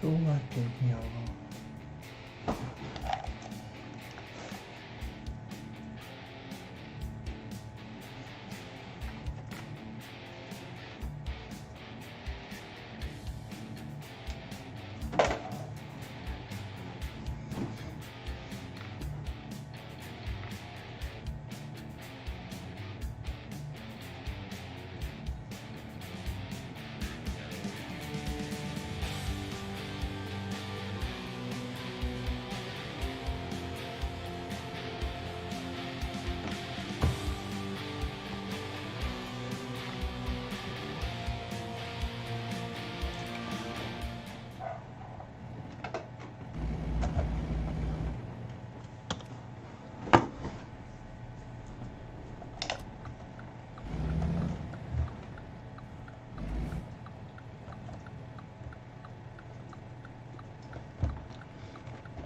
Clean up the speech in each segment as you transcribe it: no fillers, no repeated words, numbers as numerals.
小学校に合うな。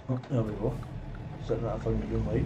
Oh, there we go. Setting that for the green light.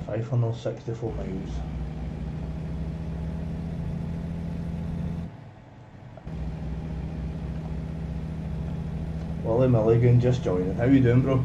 $564 miles. Wally Milligan just joining. How you doing, bro?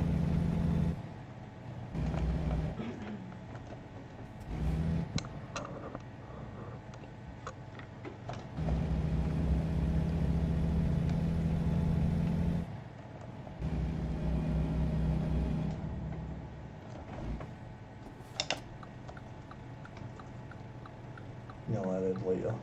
You'll add it later.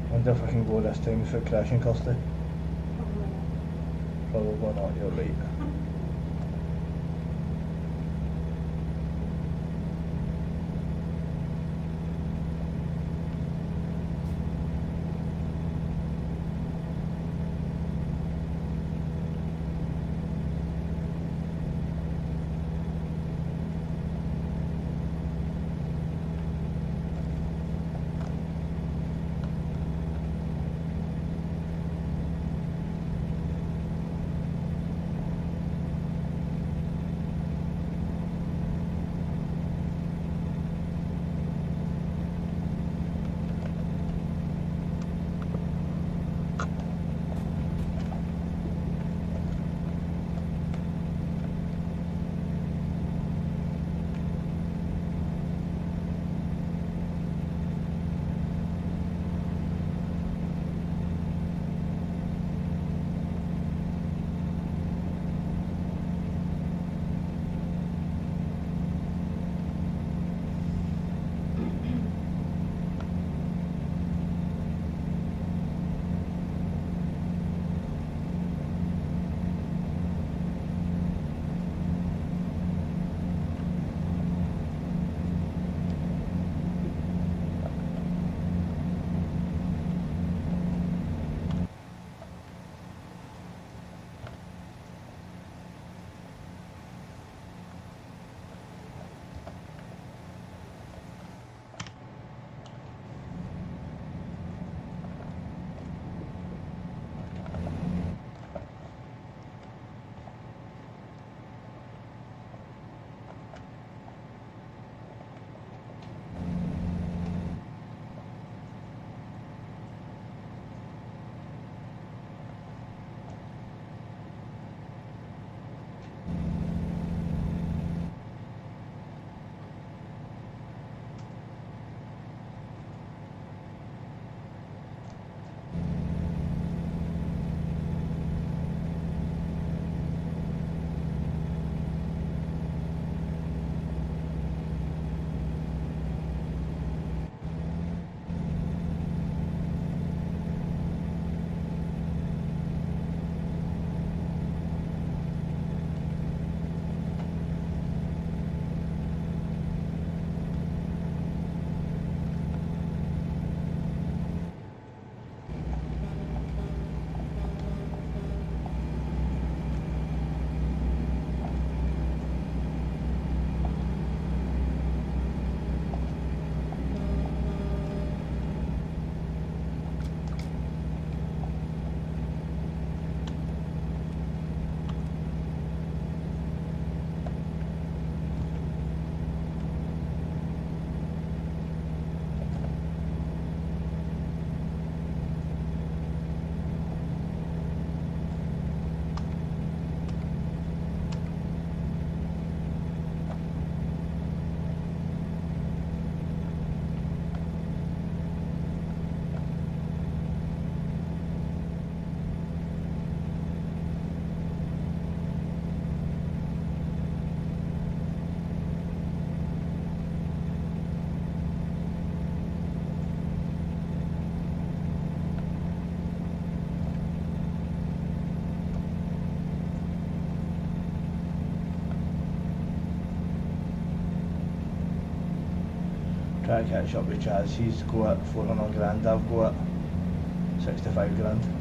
I wonder if I can go this time without crashing, Kirsty. Probably not, you're right. trying to catch up with Chaz. He's got 400 grand, I've got 65 grand.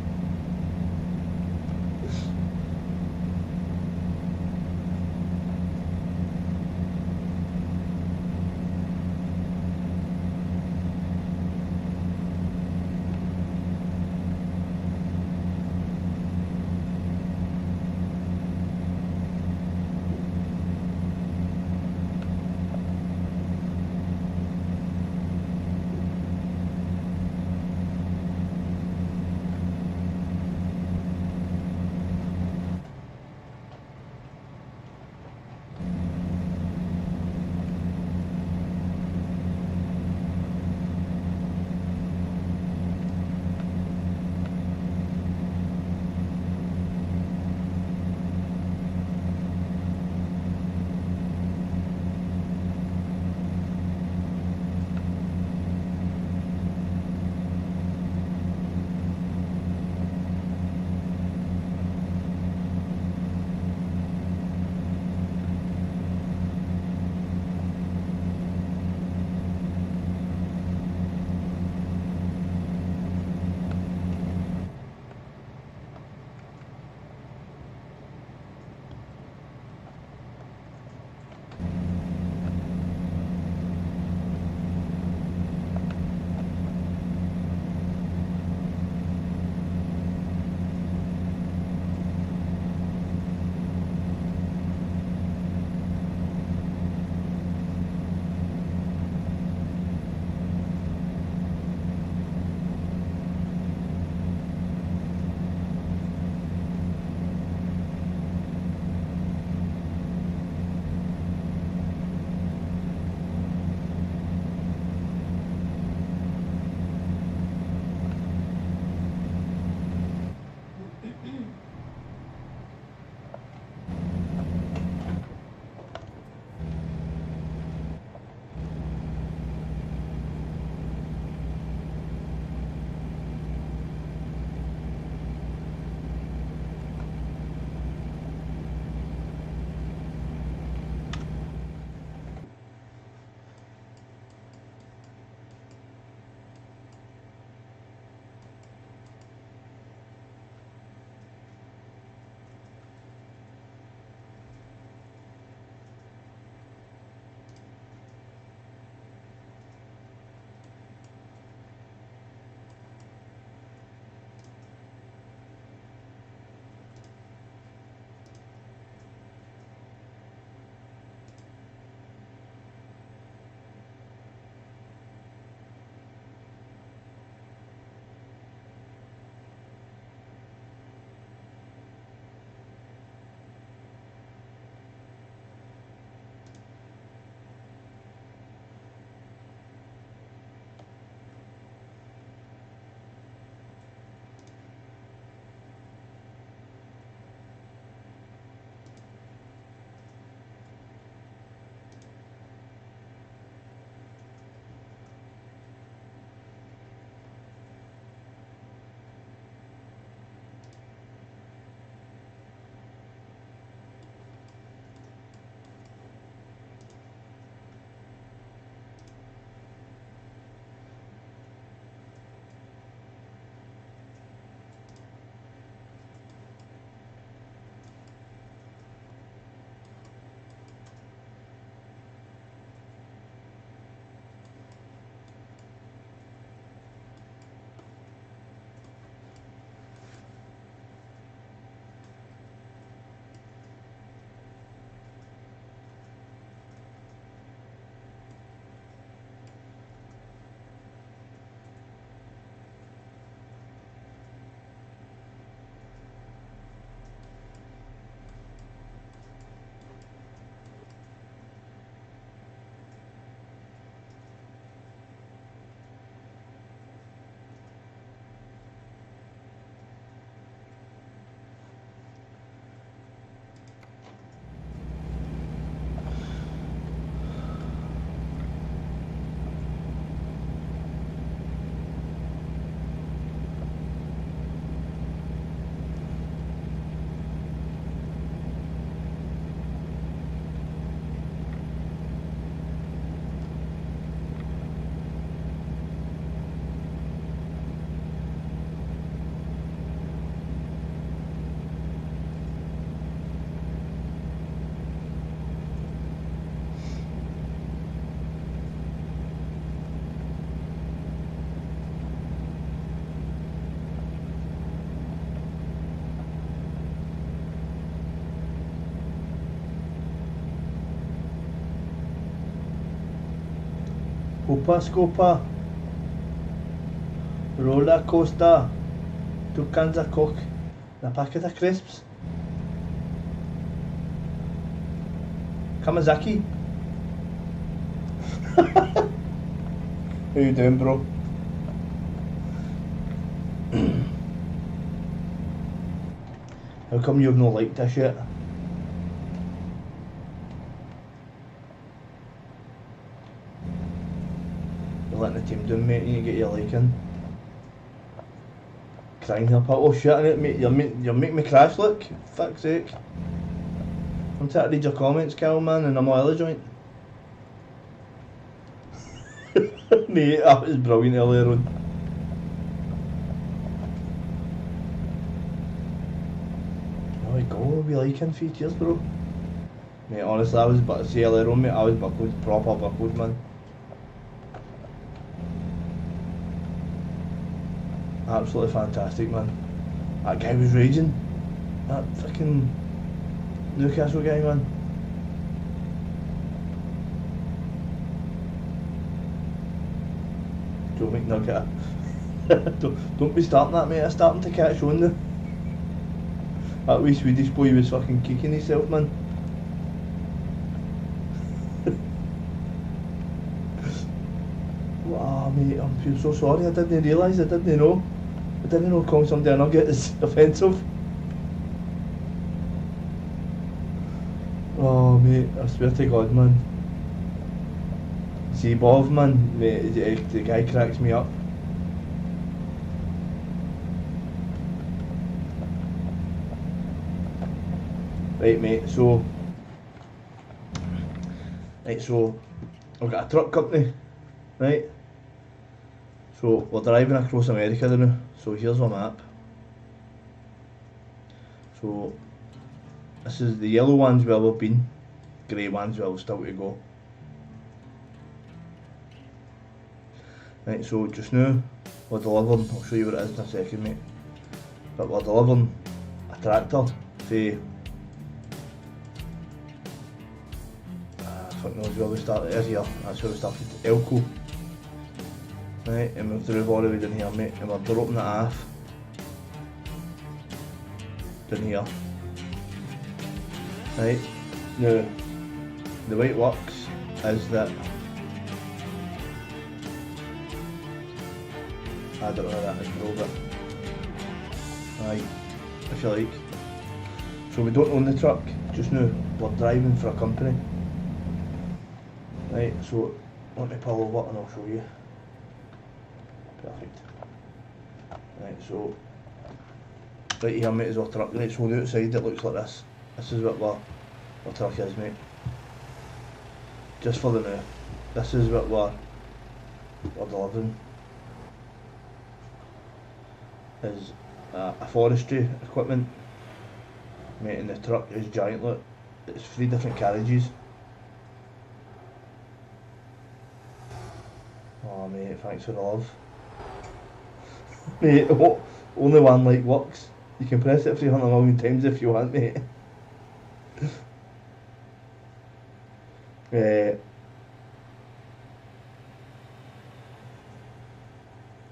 Hoopa Scoopa, Roller Coaster, 2 cans of Coke, and a packet of crisps. Kamazaki. How you doing, bro? How come you've not liked this yet? You're letting the team down, mate. You need to get your like in. Crying here, pal. Oh shit, mate. You're making me crash, look. Fuck's sake. I'm trying to read your comments, Cal, man, and I'm all other joint. Mate, that was brilliant earlier on. There we go, we liking 3 cheers, bro. Mate, honestly, I was about to say earlier on, mate, I was buckled, proper buckled, man. Absolutely fantastic, man. That guy was raging. That fucking Newcastle guy, man. Joe McNugget. don't be starting that, mate. I'm starting to catch on now. That wee Swedish boy was fucking kicking himself, man. Wow, mate, I feel so sorry. I didn't realise, I didn't know. I didn't know calling somebody a nugget is offensive. Oh, mate, I swear to God, man. See, Bob, man, mate, the guy cracks me up. Right, mate, so I've got a truck company, right? So we're driving across America now, so here's our map. So this is the yellow ones where we've been, grey ones where we're still to go. Right, so just now we're delivering, I'll show you what it is in a second, mate. But we're delivering a tractor for fuck knows where we started. There's here, that's where we started. Elko. Right, and we've drove all the way down here, mate, and we're dropping it off down here. Right, now the way it works is that I don't know how that is, bro, but aye, if you like. So we don't own the truck just now, we're driving for a company. Right, so let me pull over and I'll show you. Perfect. Right, so right here, mate, is our truck. Right, so on the outside it looks like this. This is what our truck is, mate. Just for the now. This is what we're delivering. Is a forestry equipment, mate, and the truck is giant. Look, it's 3 different carriages. Oh, mate, thanks for the love. Mate, only one light works. You can press it 300 million times if you want, mate.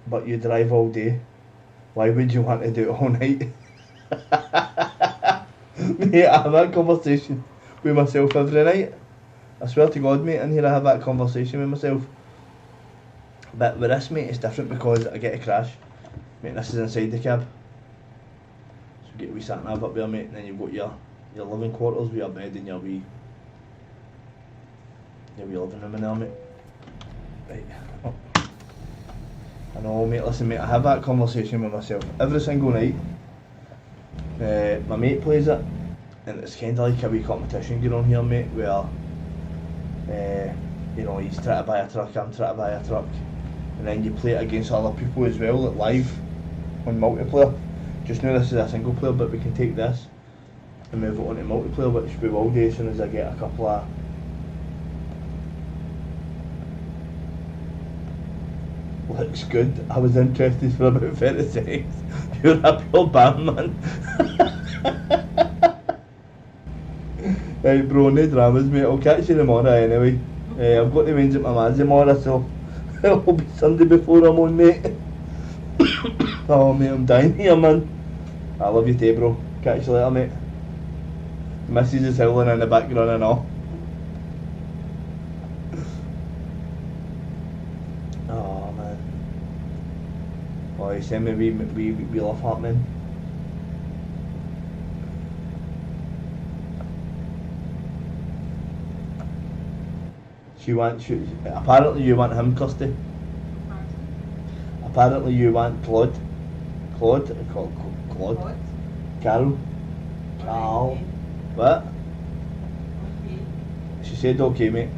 But you drive all day. Why would you want to do it all night? Mate, I have that conversation with myself every night. I swear to God, mate, in here I have that conversation with myself. But with this, mate, it's different because I get a crash. Mate, this is inside the cab. So you get a wee sat nav up there, mate, and then you've got your living quarters with your bed and your wee living room in there, mate. Right. Oh. I know, mate, listen, mate, I have that conversation with myself every single night. My mate plays it, and it's kind of like a wee competition going on here, mate, where you know, he's trying to buy a truck, I'm trying to buy a truck, and then you play it against other people as well, like live on multiplayer. Just now this is a single player, but we can take this and move it on to multiplayer, which we will do as soon as I get a couple of looks good. I was interested for about 30 seconds. You're a pure bam, man. Right, bro, no dramas, mate. I'll catch you tomorrow anyway. I've got to range at my Mazda tomorrow, so It'll be Sunday before I'm on, mate. Oh, mate, I'm dying here, man. I love you too, bro. Catch you later, mate. Mrs. is howling in the background and all. Oh, man. Oh, you send me we love happening. Apparently you want him, Kirsty. Apparently you want Claude. Claude? Claude? Carol? Carl? What? Okay. She said okay, mate.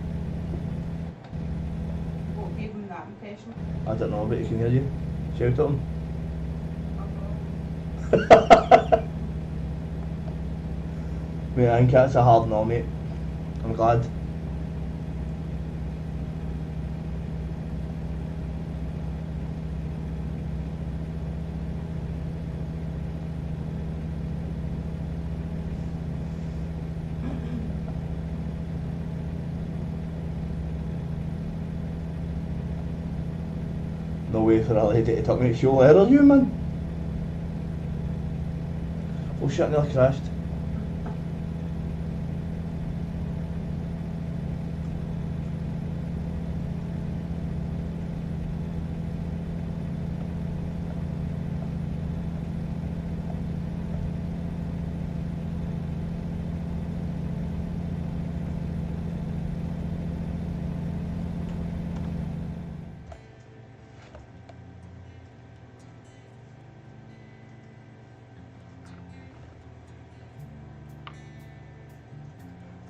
What gave him that impression? I don't know, but he can hear you. Shout at him. Mate, I think that's a hard no, mate. I'm glad. No way for a lady to talk, mate. Show where are you, man? Oh shit, I nearly crashed.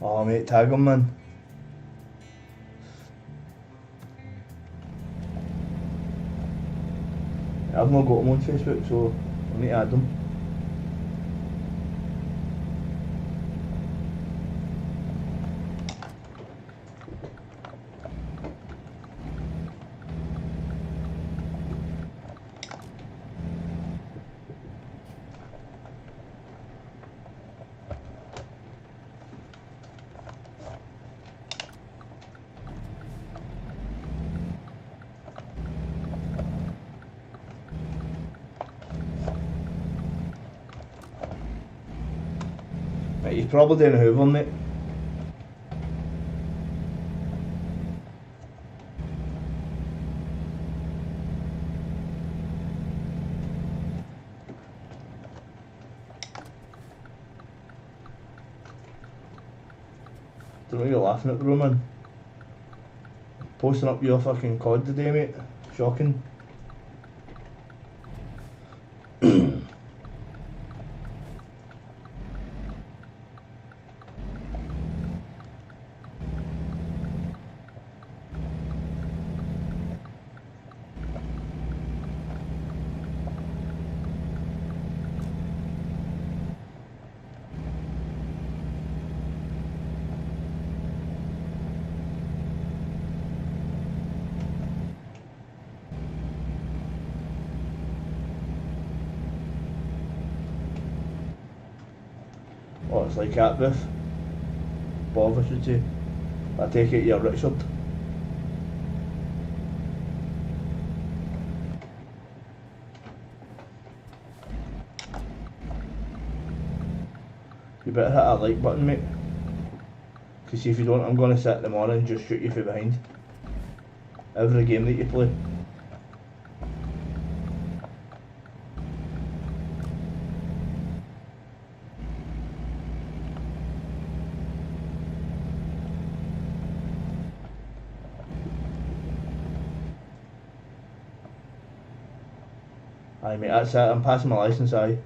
Oh mate, tag him, man. I've not got him on Facebook, so I need to add him. Mate, he's probably doing a Hoover, mate. Don't know you're laughing at, bro, man. Posting up your fucking COD today, mate. Shocking. Oh, it's like Catbeth. Bob, I should say. I take it you're Richard. You better hit that like button, mate. Because if you don't, I'm going to sit in the morning and just shoot you from behind. Every game that you play. Aye mate, that's it, I'm passing my licence, aye.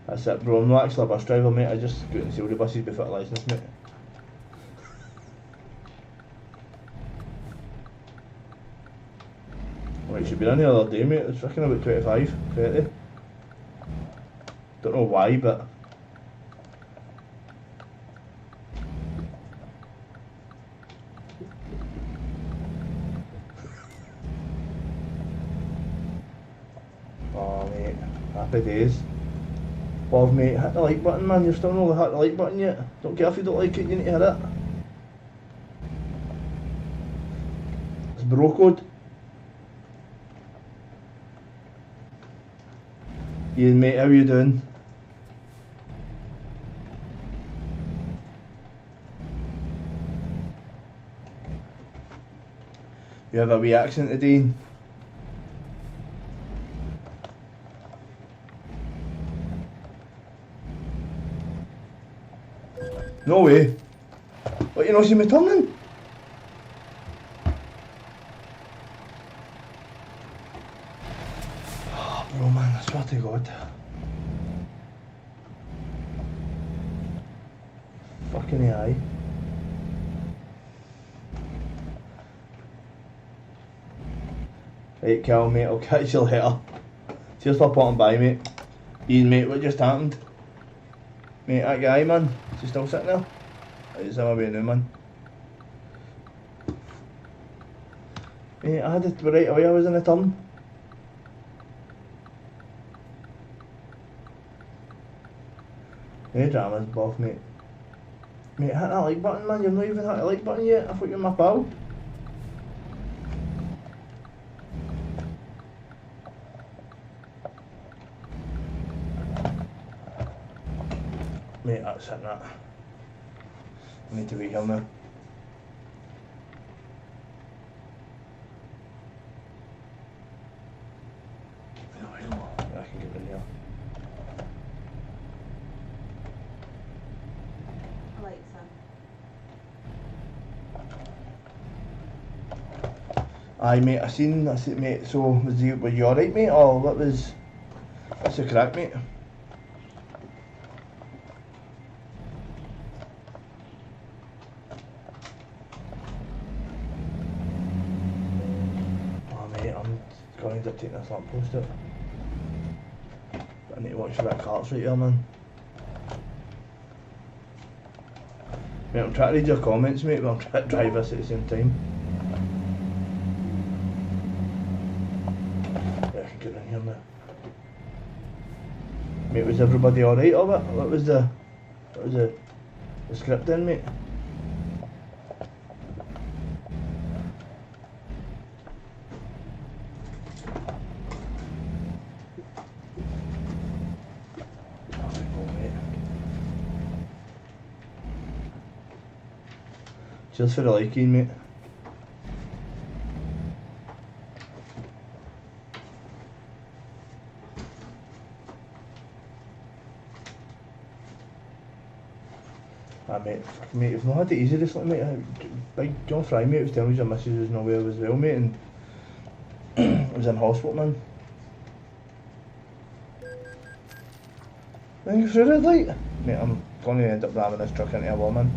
That's it, bro, I'm not actually a bus driver, mate, I just go out and sail the buses before the licence, mate. Well, it should be in the other day, mate, it's fucking about 25, 30. Don't know why, but... Oh mate, happy days. Bob, mate, hit the like button, man. You're still not hit the like button yet. Don't care if you don't like it, you need to hit it. It's bro code. Ian, mate, how you doing? You have a wee accent today, Ian? No way. What, you not see me turning? Oh, bro, man, I swear to God. Fucking AI. Right, Cal, mate, I'll catch you later. Cheers for popping by, mate. Ian, mate, what just happened? Mate, that guy, man, is he still sitting there? It's him away now, man. Mate, I had it right away, I was in a turn. No dramas, Boff, mate. Mate, hit that like button, man. You've not even hit the like button yet. I thought you were my pal. Mate, that's hitting that. I need to be here now. I can get in here. Alexa. Aye, mate, I seen, mate, so were you alright, mate, or what's the crack, mate? Oh, mate, I'm going to take this lamppost out. I need to watch for that carts right here, man. Mate, I'm trying to read your comments, mate, but I'm trying to drive this at the same time. Yeah, I can get in here now. Mate, was everybody alright of it? What was the script then, mate? Cheers for the liking, mate. Ah, mate, fuck, mate, you've not had it easy recently, mate. Big John Fry, mate, was telling me your missus was not well as well, mate, and was in hospital, man. Then you through red light? Mate, I'm going to end up ramming this truck into a wall, man.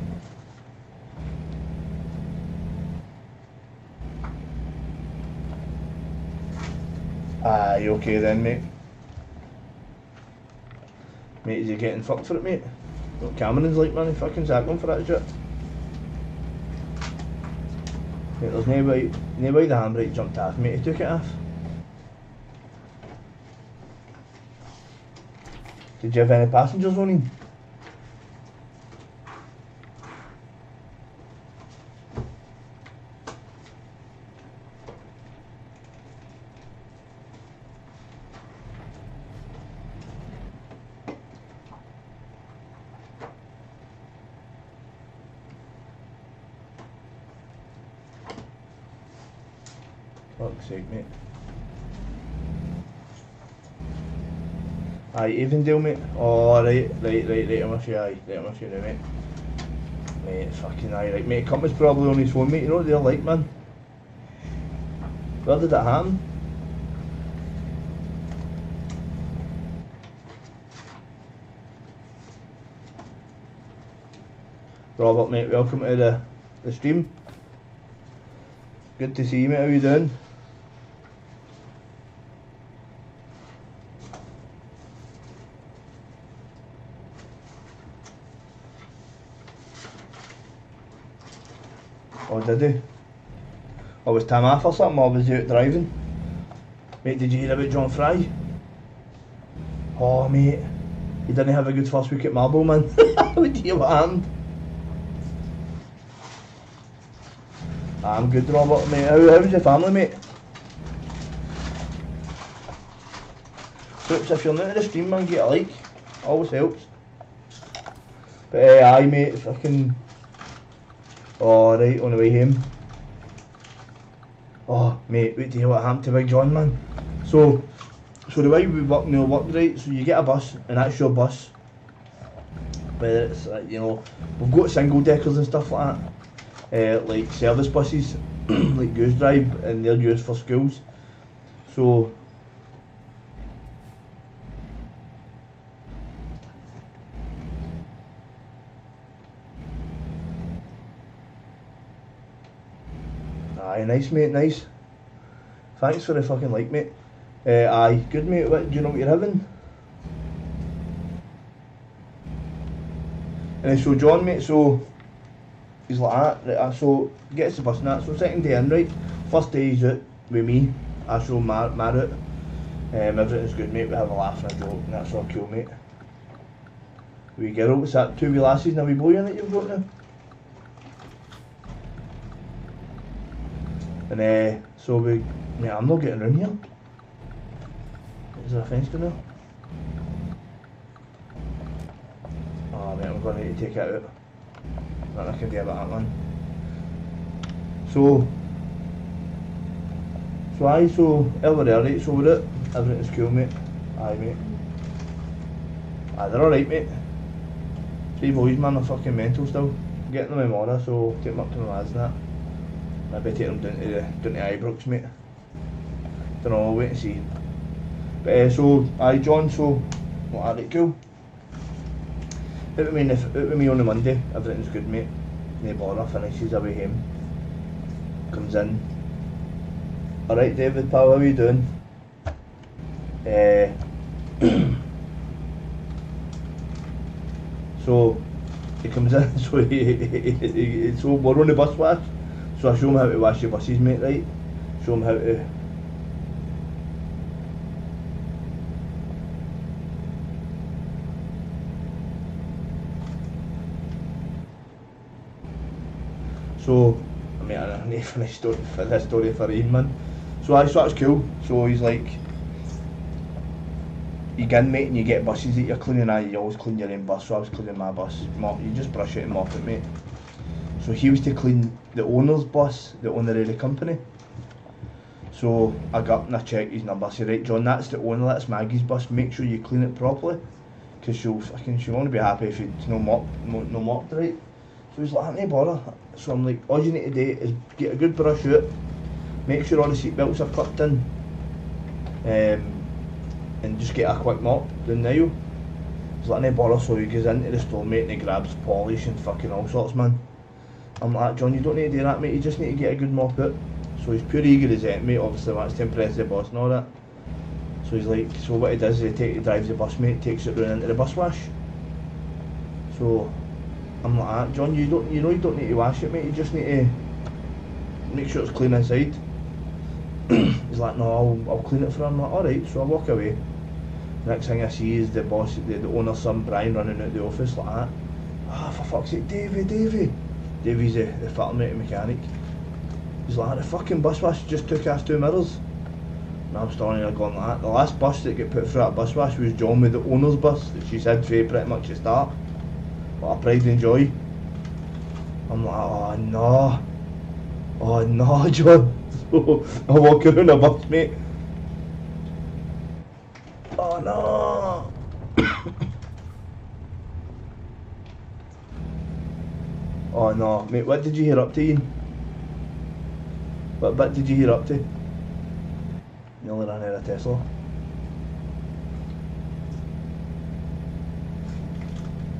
Ah, you okay then, mate? Mate, is he getting fucked for it, mate? What Cameron's like, man, he fucking sacked him for that shit. Mate, there's no way the handbrake jumped off, mate, he took it off. Did you have any passengers on him? Fuck's sake, mate. Aye, Avondale, mate. Oh, right, I'm with you, aye. Right, I'm with you now, mate. Mate, fucking aye, right, mate. Company's probably on his phone, mate. You know what they're like, man. Where did that happen? Robert, mate, welcome to the stream. Good to see you, mate. How you doing? Oh, did he? Or was Tim off or something, or was he out driving? Mate, did you hear about John Fry? Oh, mate. He didn't have a good first week at Marble, man. What do you want? I'm good, Robert, mate. How's your family, mate? Troops, if you're new to the stream, man, get a like. Always helps. But aye, mate, fucking... Oh, right, on the way home. Oh, mate, wait to hear what happened to Big John, man. So the way we work, right, so you get a bus, and that's your bus. Whether it's, we've got single deckers and stuff like that. Like service buses, like Goose Drive, and they're used for schools. So... Aye, nice, mate, nice. Thanks for the fucking like, mate. Aye, good, mate. What, do you know what you're having? And so John, mate, so he's like that, right, so gets the bus and that, so second day in, right, first day he's out with me, I show my route, everything's good, mate, we have a laugh and a joke, and that's all cool, mate. Wee girl, what's that, 2 wee lassies and a wee boy in it you've got now? And so we, mate, I'm not getting round here. Is there a fence down there? Oh mate, I'm going to need to take it out. Nothing I can do about that, man. So aye, so over there, right, so we're it. Everything's cool, mate. Aye, mate. Aye, they're alright, mate. 3 boys, man, are fucking mental still. Getting them in tomorrow, so take them up to my lads and that. Maybe take them down to Ibrox, mate. Don't know, I'll wait and see. But so, aye, John, so, what, alright, cool. Out with me on the Monday, everything's good, mate. No bother, finishes away home. Comes in. Alright, David, pal, how are you doing? So, he comes in, so so we're on the bus wash. So I show him how to wash your buses, mate, right? Show him how to... So, I mean, I need to finish this story for Ian, man. So that's cool. So he's like, you get in, mate, and you get buses that you're cleaning. You always clean your own bus, so I was cleaning my bus. You just brush it and mop it, mate. So he was to clean the owner's bus, the owner of the company. So I got up and I checked his number. I said, right, John, that's the owner, that's Maggie's bus. Make sure you clean it properly, because she'll only be happy if it's no mopped, right? So he's like, no bother. So I'm like, all you need to do is get a good brush out, make sure all the seat belts are clipped in, and just get a quick mop down the aisle. He's like, no bother. So he goes into the store, mate, and he grabs polish and fucking all sorts, man. I'm like, John, you don't need to do that, mate, you just need to get a good mop out. So he's pure eager as it, mate, obviously wants to impress the boss and all that. So he's like, so what he does is he drives the bus, mate, takes it round into the bus wash. So I'm like, ah, John, you don't need to wash it, mate, you just need to make sure it's clean inside. He's like, no, I'll clean it for him. I'm like, alright, so I walk away. Next thing I see is the boss, the owner's son, Brian, running out the office like that. Ah, for fuck's sake, Davey. Davey's the fitter mechanic. He's like, the fucking bus wash just took us 2 mirrors. And I'm standing there going like that. The last bus that got put through that bus wash was John with the owner's bus that she said for pretty much the start. What a pride and joy. I'm like, oh no, John. So I walk around the bus, mate. Oh no. Oh no, mate, what did you hear up to, Ian? What bit did you hear up to? Nearly ran out of Tesla.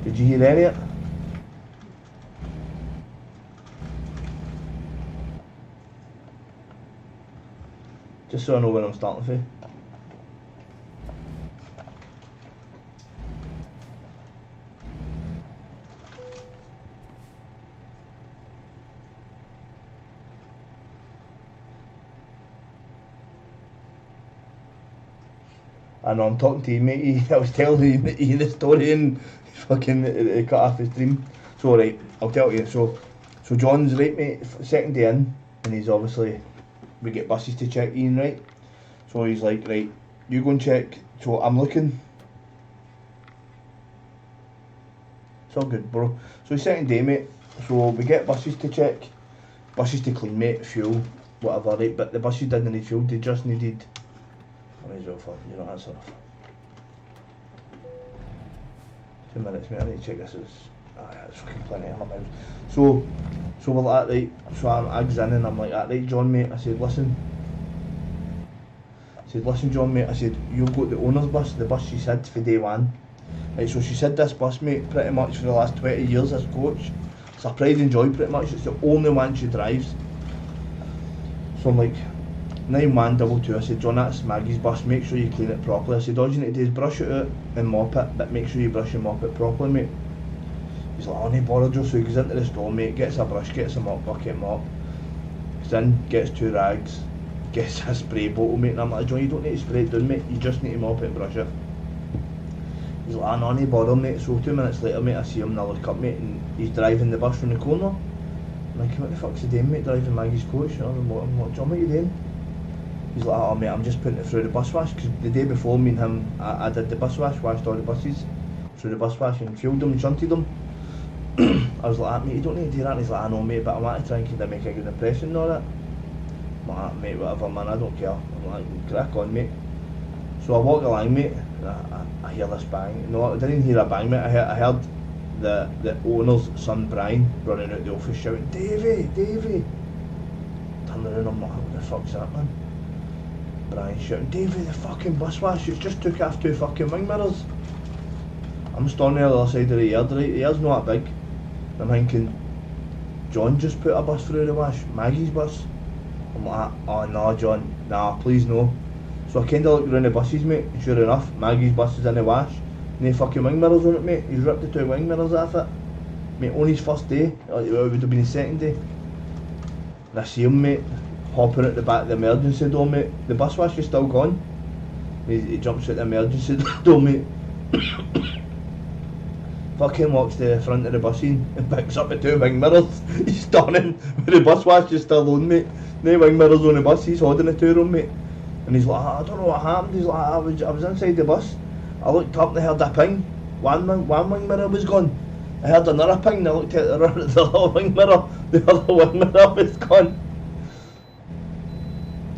Did you hear any of it? Just so I know when I'm starting for. And I'm talking to him, mate. I was telling him the story and he cut off his stream. So right, I'll tell you. So John's right, mate. Second day in, and he's obviously, we get buses to check in, right? So he's like, right, you go and check. So I'm looking. It's all good, bro. So second day, mate. So we get buses to check, buses to clean, mate, fuel, whatever, right? But the buses didn't need fuel. They just needed. I might as well for, you know, that's enough. 2 minutes, mate. I need to check this. It's fucking plenty of my mouth. So we're like that, right? So I goes in and I'm like that, right, John, mate. I said, listen, John, mate. I said, you've got the owner's bus, the bus she said for day one. Right, so she said this bus, mate, pretty much for the last 20 years, this coach. It's a pride and joy, pretty much. It's the only one she drives. So I'm like, 9122. I said, John, that's Maggie's bus. Make sure you clean it properly. I said, all you need to do is brush it out and mop it, but make sure you brush and mop it properly, mate. He's like, oh, no bother, Joe. So he goes into the store, mate, gets a brush, gets a mop bucket, mop. Goes in, gets 2 rags, gets a spray bottle, mate. And I'm like, John, you don't need to spray it down, mate. You just need to mop it and brush it. He's like, oh, no bother, mate. So 2 minutes later, mate, I see him and I look up, mate, and he's driving the bus from the corner. I'm like, what the fuck's he doing, mate, driving Maggie's coach? You know, I'm like, John, what are you doing? He's like, oh mate, I'm just putting it through the bus wash, because the day before me and him, I did the bus wash, washed all the buses through the bus wash and fueled them and shunted them. I was like, mate, you don't need to do that. And he's like, I know, mate, but I want to try and kind of make a good impression and all that. I'm like, mate, whatever, man, I don't care. I'm like, crack on, mate. So I walk along, mate, and I hear this bang. No, I didn't hear a bang, mate. I heard the owner's son, Brian, running out the office shouting, Davey! Turn around, I'm like, what the fuck's that, man? Brian shouting, Davey, the fucking bus wash, it's just took off 2 fucking wing mirrors. I'm standing there on the other side of the yard, right? The yard's not that big. I'm thinking, John just put a bus through the wash, Maggie's bus. I'm like, oh no, John, nah, please no. So I kinda looked around the buses, mate, and sure enough, Maggie's bus is in the wash. No fucking wing mirrors on it, mate. He's ripped the 2 wing mirrors off it. Mate, on his first day, it would have been his second day. And I see him, mate, hopping out the back of the emergency door, mate. The bus wash is still gone. He jumps out the emergency door, mate. Fucking walks to the front of the bus and picks up the 2 wing mirrors. He's stunning, but the bus wash is still on, mate. No wing mirrors on the bus, he's holding the 2 of them, mate. And he's like, I don't know what happened. He's like, I was inside the bus. I looked up and I heard a ping. One wing mirror was gone. I heard another ping and I looked at the other wing mirror. The other wing mirror was gone.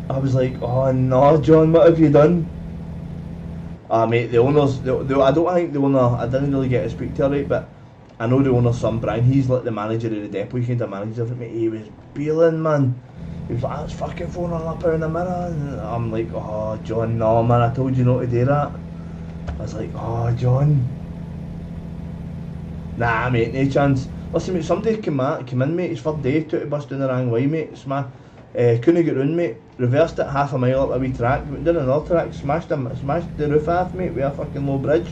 I was like, oh no, John, what have you done? Mate, the owners, I don't think the owner, I didn't really get to speak to her, right, but I know the owner's son, Brian, he's like the manager of the depot, he kind of manages everything, mate. He was beeling, man. He was like, that's fucking phone up in the mirror, and I'm like, oh John, no man, I told you not to do that. I was like, oh John. Nah mate, no chance. Listen mate, somebody came in mate, his first day, took the bus down the wrong way mate, couldn't get round mate, reversed it half a mile up a wee track, went down another track, smashed the roof off mate with a fucking low bridge.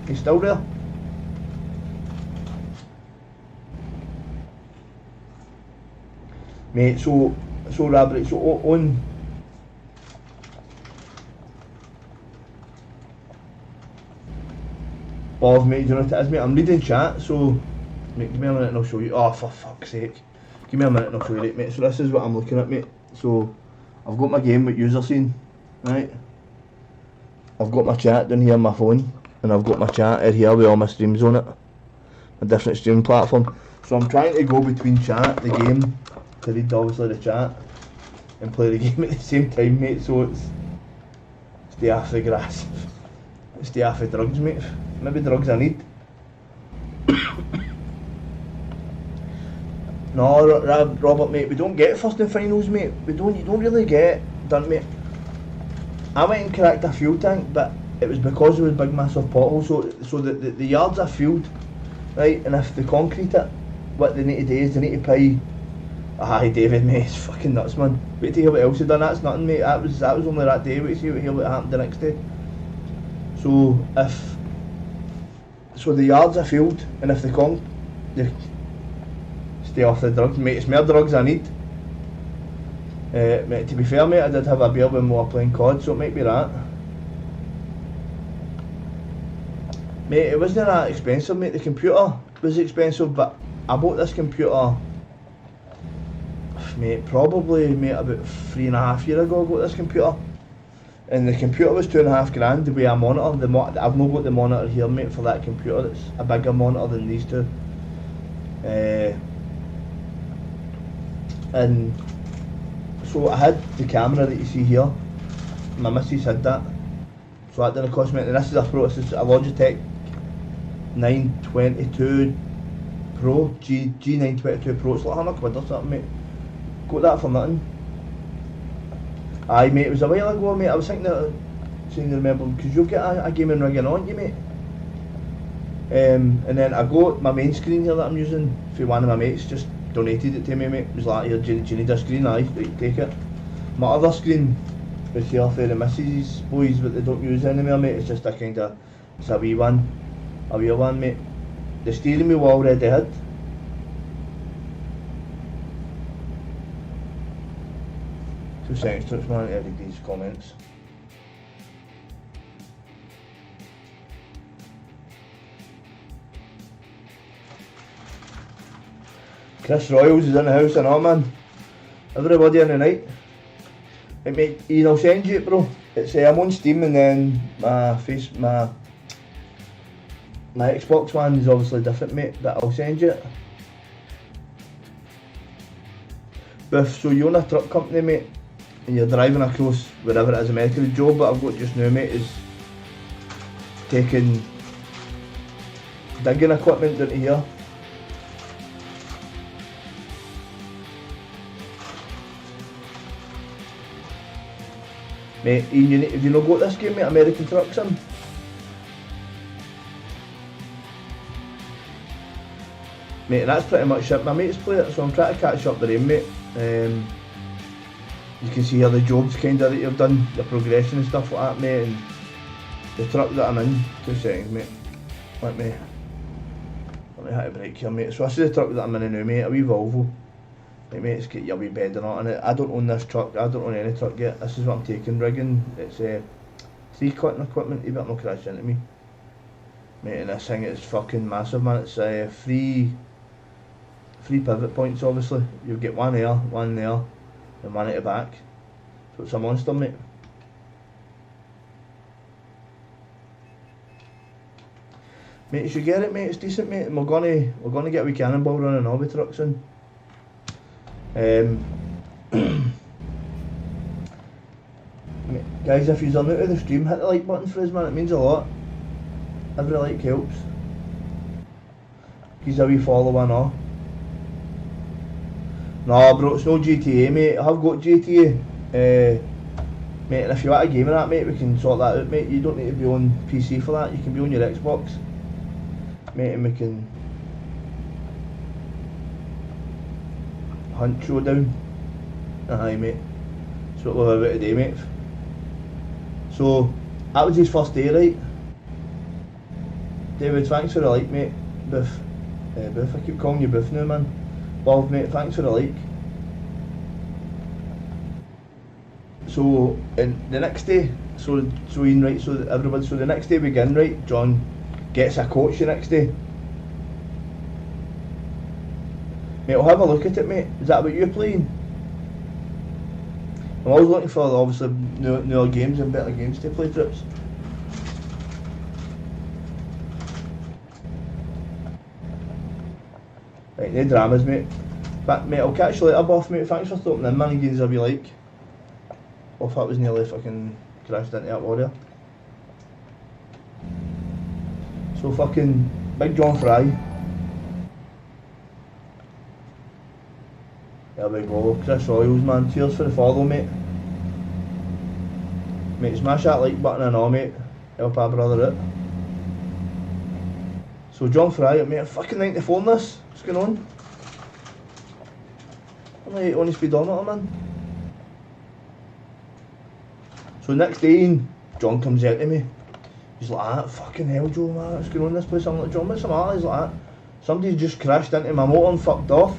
He's still there. Mate, so Rabbit, so on oh mate, do you know what it is mate, I'm reading chat, so mate, give me a minute and I'll show you. Oh for fuck's sake. Give me a minute and I'll show you, right, mate. So this is what I'm looking at, mate. So I've got my game with user scene, right? I've got my chat down here on my phone, and I've got my chat out here with all my streams on it. A different streaming platform. So I'm trying to go between chat, the game, to read obviously the chat, and play the game at the same time, mate. So it's stay off the grass. Stay off the drugs, mate. Maybe drugs I need. No, Robert, mate, we don't get first and finals, mate. You don't really get done, mate. I went and cracked a fuel tank, but it was because there was big massive potholes. So the yards are filled, right? And if they concrete it, what they need to do is they need to pay. Aye, David, mate, it's fucking nuts, man. Wait to hear what else he done. That's nothing, mate. That was only that day. Wait to hear what happened the next day. So the yards are filled, and if they stay off the drugs, mate. It's more drugs I need. Mate, to be fair, mate, I did have a beer when we were playing COD, so it might be that. Mate, it wasn't that expensive, mate. The computer was expensive, but I bought this computer, mate, probably, mate, about 3.5 years ago I got this computer. And the computer was £2.5 to be a monitor. I've not got the monitor here, mate, for that computer. It's a bigger monitor than these two. And so I had the camera that you see here. My missus had that. So that didn't cost me. And this is a Logitech 922 Pro, G922 Pro. It's like £100 or something, mate. Got that for nothing. Aye, mate, it was a while ago, mate. I was thinking that, saying to remember, because you'll get a gaming rig in, on you, mate. And then I got my main screen here that I'm using for one of my mates, just donated it to me, mate. It was like, here, do you need a screen? Aye, right, take it. My other screen was here for the missus boys, but they don't use anymore, mate. It's just a kind of, it's a wee one, mate. The steering wheel I already had. Two seconds, touch man, to read these comments. Chris Royals is in the house and all, man. Everybody in the night. It mate, I'll send you it, bro. It's I'm on Steam, and then my Xbox One is obviously different, mate, but I'll send you it. Biff, so you own a truck company, mate, and you're driving across wherever it is America. The job that I've got just now, mate, is taking digging equipment into here. Mate, have you not got this game, mate, American Truck Sim? Mate, and that's pretty much it. My mates play it, so I'm trying to catch up with them, mate. You can see here the jobs kind of that you've done, the progression and stuff like that, mate, and the truck that I'm in. 2 seconds, mate. Let me hit a break here, mate. So this is the truck that I'm in now, mate, a wee Volvo. Right, mate, it's got your wee bed and all in it. I don't own this truck, I don't own any truck yet. This is what I'm taking, rigging. It's 3 cutting equipment, you better not crash into me. Mate, and this thing is fucking massive, man. It's 3 pivot points, obviously. You'll get one there, and one at the back. So it's a monster, mate. Mate, you should get it, mate. It's decent, mate. And we're gonna get a wee cannonball running hobby truck soon. Guys, if you're new to the stream, hit the like button for us, man. It means a lot. Every like helps. Give a wee follow and all. No, bro, it's no GTA, mate. I have got GTA. Mate, and if you want a game of that, mate, we can sort that out, mate. You don't need to be on PC for that. You can be on your Xbox, mate, and we can Hunt Showdown. Aye, mate. That's what we're about today, mate. So, that was his first day, right? David, thanks for the like, mate. Biff. Biff, I keep calling you Biff now, man. Bob, mate, thanks for the like. So, and the next day, so Ian, right, so everybody, so the next day we begin, right, John gets a coach the next day. Mate, I'll have a look at it, mate. Is that what you're playing? I'm always looking for, obviously, newer games and better games to play, Trips. Right, no dramas, mate. But, mate, I'll catch you later, Buff, mate. Thanks for stopping in, man, and giving us a wee like. Buff, that was nearly fucking crashed into that warrior. So, fucking Big John Fry. There we go, Chris Royals, man. Cheers for the follow, mate. Mate, smash that like button and all, mate. Help our brother out. So, John Fry, mate, I'm fucking 94 on this. What's going on? I'm like on speed on it, man. So, next day, John comes out to me. He's like, ah, fucking hell, Joe, man, what's going on in this place? I'm like, John, what's the matter? He's like, somebody just crashed into my motor and fucked off.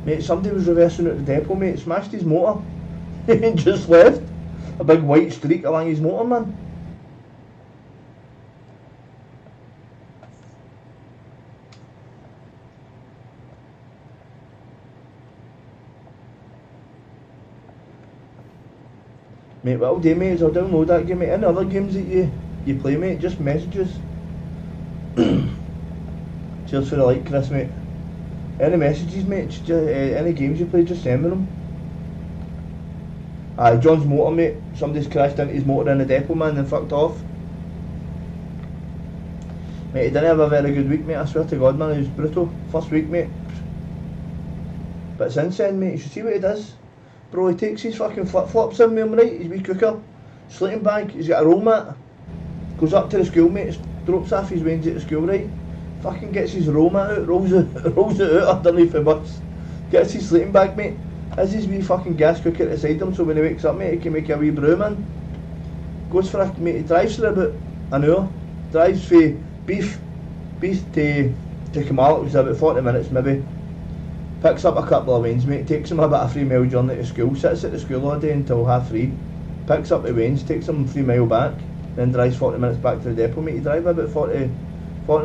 Mate, somebody was reversing out the depot, mate, smashed his motor and just left a big white streak along his motor, man. Mate, what I'll do, mate, is I'll download that game, mate. Any other games that you play, mate, just messages. Cheers for the like, Chris, mate. Any messages, mate, any games you play, just send me them. Aye, John's motor, mate. Somebody's crashed into his motor in the depot, man, and fucked off. Mate, he didn't have a very good week, mate, I swear to God, man, he was brutal. First week, mate. But since then, mate, you should see what he does. Bro, he takes his fucking flip-flops in with him, right, his wee cooker, sleeping bag, he's got a roll mat, goes up to the school, mate, drops off his wains at the school, right, fucking gets his roll mat out, rolls it out underneath the bus, gets his sleeping bag, mate, has his wee fucking gas cooker beside him, so when he wakes up, mate, he can make a wee brew, man. Goes for a, mate, he drives for about an hour, drives for beef to Kilmarnock, which is about 40 minutes maybe. Picks up a couple of wains, mate, takes him about a 3 mile journey to school, sits at the school all day until 3:30, picks up the wains, takes him 3 mile back, then drives 40 minutes back to the depot, mate. You drive about 40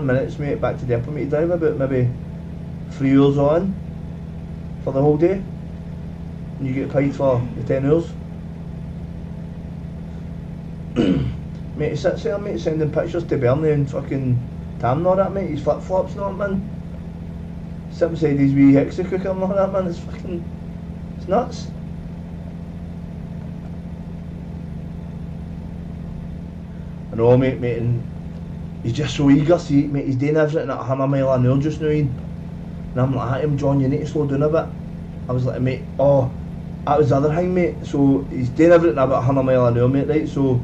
minutes, mate, back to the depot, mate. You drive about maybe 3 hours on for the whole day, and you get paid for the 10 hours. Mate, he sits there, mate, sending pictures to Bernie and fucking Tam and all that, mate, his flip-flops and all that, man. Sit beside his wee Hexa cooker and all that, man, it's fucking, it's nuts. I know, mate, and he's just so eager, see, mate, he's doing everything at 100 mile an hour just now, and I'm like, him, John, you need to slow down a bit. I was like, mate, oh, that was the other thing, mate, so he's doing everything about 100 mile an hour, mate, right, so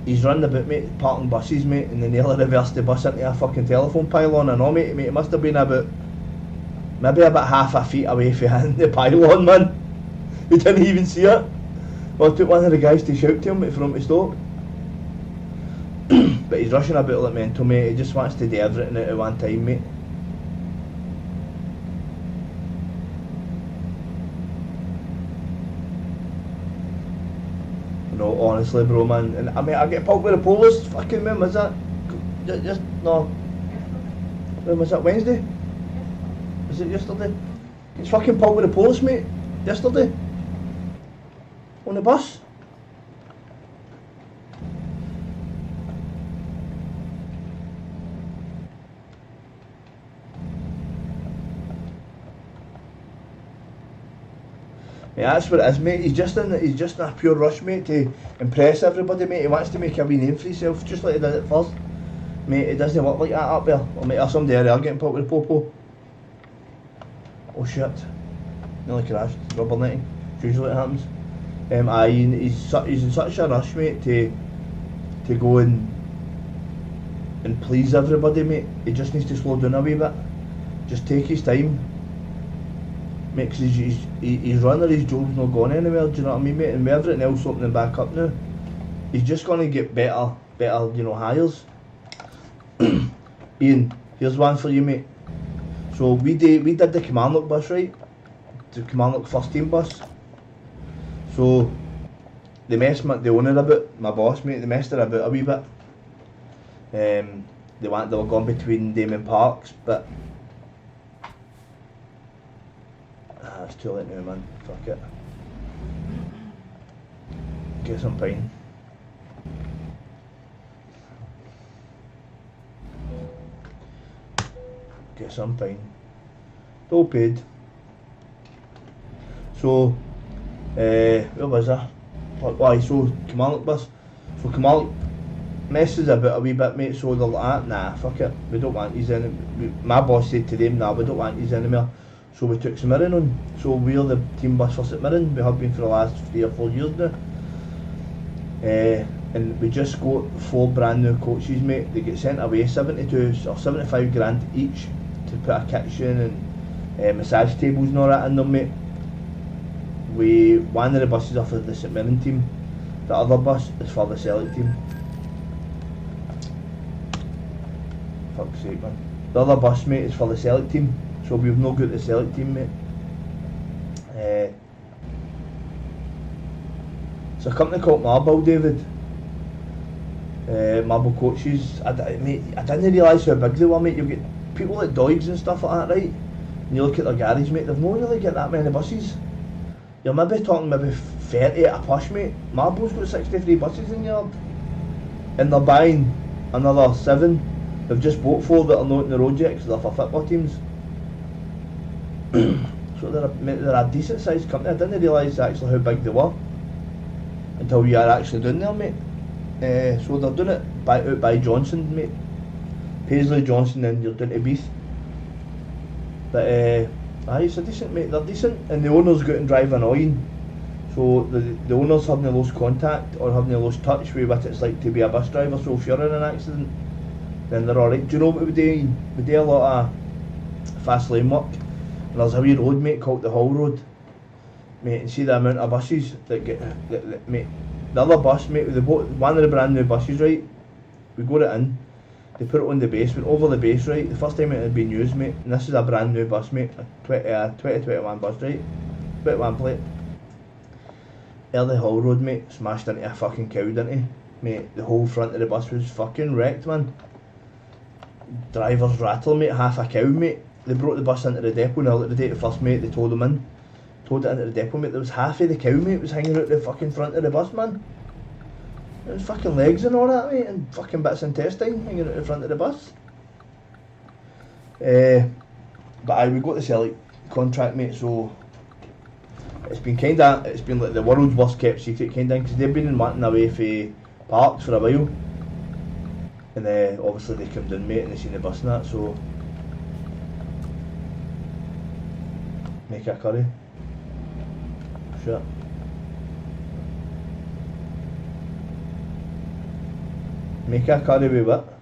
he's running about, mate, parking buses, mate, and then nearly reversed the bus into a fucking telephone pylon. And all, mate, it must have been maybe about half a feet away from hitting the pylon, man. He didn't even see it. Well, it took one of the guys to shout to him, mate, for him to stop. But he's rushing about like mental, mate. He just wants to do everything at one time, mate. No, honestly, bro, man, and I mean, I get poked with the police. Fucking when was that? Just no. When was that? Wednesday? Was it yesterday? It's fucking poked with the police, mate. Yesterday. On the bus. Yeah, that's what it is, mate. He's just in a pure rush, mate, to impress everybody, mate. He wants to make a wee name for himself, just like he did at first. Mate, it doesn't work like that up there. Or mate, or somebody there getting put with a popo. Oh shit. Nearly crashed. Rubber netting. It's usually what happens. Aye, he's in such a rush, mate, to go and please everybody, mate. He just needs to slow down a wee bit. Just take his time. Mate, cause he's running, his job's not going anywhere, do you know what I mean, mate? And with everything else opening back up now, he's just going to get better, you know, hires. Ian, here's one for you, mate. So we did the Kilmarnock bus, right? The Kilmarnock first team bus. So they messed the owner about, my boss, mate, they messed her about a wee bit. They were going between Damon Parks, but it's too late now, man. Fuck it. Get some pine. Get some pine. All paid. So, where was that? Why? So Kilmarnock bus. So Kilmarnock messes about a wee bit, mate. So they're like, nah, fuck it. We don't want these in. My boss said to them, nah, we don't want these anymore. So we took St Mirren on, so we're the team bus for St Mirren, we have been for the last 3 or 4 years now. And we just got 4 brand new coaches, mate. They get sent away 72 or 75 grand each to put a kitchen and massage tables and all that in them, mate. One of the buses are for the St Mirren team, the other bus is for the Celtic team. Fuck's sake, man. The other bus, mate, is for the Celtic team. So we've not got the Celtic team, mate. It's a company called Marble, David. Marble coaches. Mate, I didn't realise how big they were, mate. You get people like Doigs and stuff like that, right? And you look at their garage, mate, they've not really got that many buses. You're maybe talking maybe 30 at a push, mate. Marlborough's got 63 buses in yard. And they're buying another 7. They've just bought 4 that are not in the road yet because they're for football teams. So they're a decent sized company. I didn't realise actually how big they were until we are actually doing there, mate. So they're doing it out by Johnson, mate. Paisley, Johnson, and you're doing to Beath. But it's a decent, mate. They're decent, and the owners go out and drive annoying. So the owners haven't lost contact or haven't lost touch with what it's like to be a bus driver. So if you're in an accident, then they're alright. Do you know what we do? We do a lot of fast lane work. And there's a wee road, mate, called the Hull Road. Mate, and see the amount of buses that get, mate, the other bus, mate, one of the brand new buses, right, we got it in, they put it on the base, went over the base, right, the first time it had been used, mate, and this is a brand new bus, mate, a 2021 bus, right, 21 plate. Early Hull Road, mate, smashed into a fucking cow, didn't he? Mate, the whole front of the bus was fucking wrecked, man. Driver's rattle, mate, half a cow, mate. They brought the bus into the depot, and the day first, mate, they towed them in. Towed it into the depot, mate. There was half of the cow, mate, was hanging out the fucking front of the bus, man. There was fucking legs and all that, mate, and fucking bits of intestine hanging out the front of the bus. But we got the Celtic contract, mate, so it's been like the world's worst kept secret kinda, because they've been wanting away for parks for a while. And obviously they come down, mate, and they seen the bus and that, so make a curry. Sure. Make a curry with what?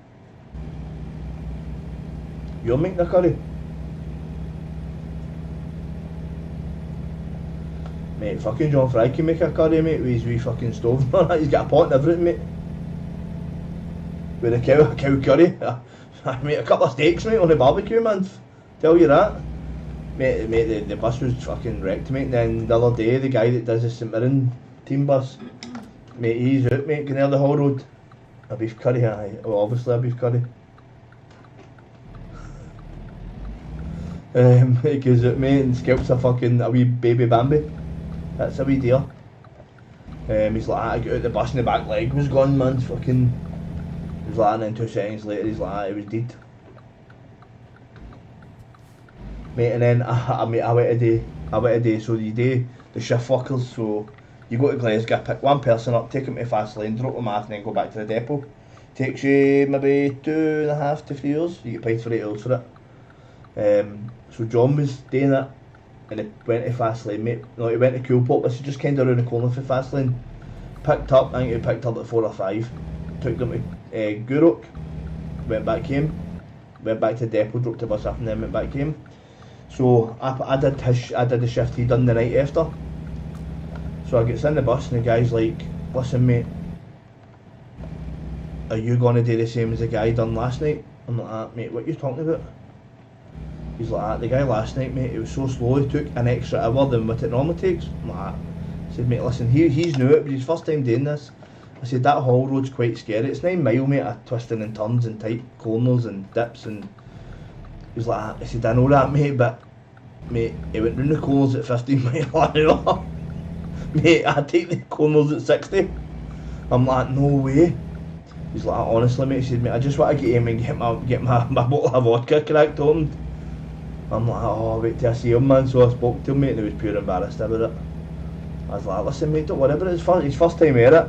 You'll make the curry? Mate, fucking John Fry can make a curry, mate, with his wee fucking stove and all that. He's got a pot and everything, mate. With a cow curry. Mate, a couple of steaks, mate, on the barbecue, man. Tell you that. Mate, the bus was fucking wrecked, mate. And then the other day, the guy that does the St Mirren team bus, mate, he's out, mate, going down the Hull Road. A beef curry, aye. Well, obviously a beef curry. He goes out, mate, and scalps a wee baby Bambi. That's a wee deer. He's like, I got out the bus and the back leg was gone, man. Fucking. He was like, and then 2 seconds later, he's like, he was dead. Mate, and then I went a day, so you do the shift workers, so you go to Glasgow, pick one person up, take them to fast lane, drop them off, and then go back to the depot. Takes you maybe 2.5 to 3 hours, you get paid for 8 hours for it. So John was doing it, and he went to fast lane, mate. No, he went to Coolport, this is just kind of around the corner for fast lane. Picked up, I think he picked up at 4 or 5, took them to Gourock, went back home, went back to the depot, dropped the bus off, and then went back home. So I did the shift he done the night after. So I gets in the bus and the guy's like, listen mate, are you gonna do the same as the guy done last night? I'm like, mate, what are you talking about? He's like, the guy last night, mate, it was so slow, he took an extra hour than what it normally takes. I'm like, I said, mate, listen, he's new, it was his first time doing this. I said, that Hull Road's quite scary. It's 9 mile, mate, of twisting and turns and tight corners and dips, and he's like, I said, I know that, mate, but mate, he went round the corners at 15 mile an hour. Mate, I take the corners at 60. I'm like, no way. He's like, honestly, mate, he said, mate, I just want to get him and get my bottle of vodka cracked on. I'm like, oh, wait till I see him, man. So I spoke to him, mate, and he was pure embarrassed about it. I was like, listen, mate, don't worry about it. It's his first time here it.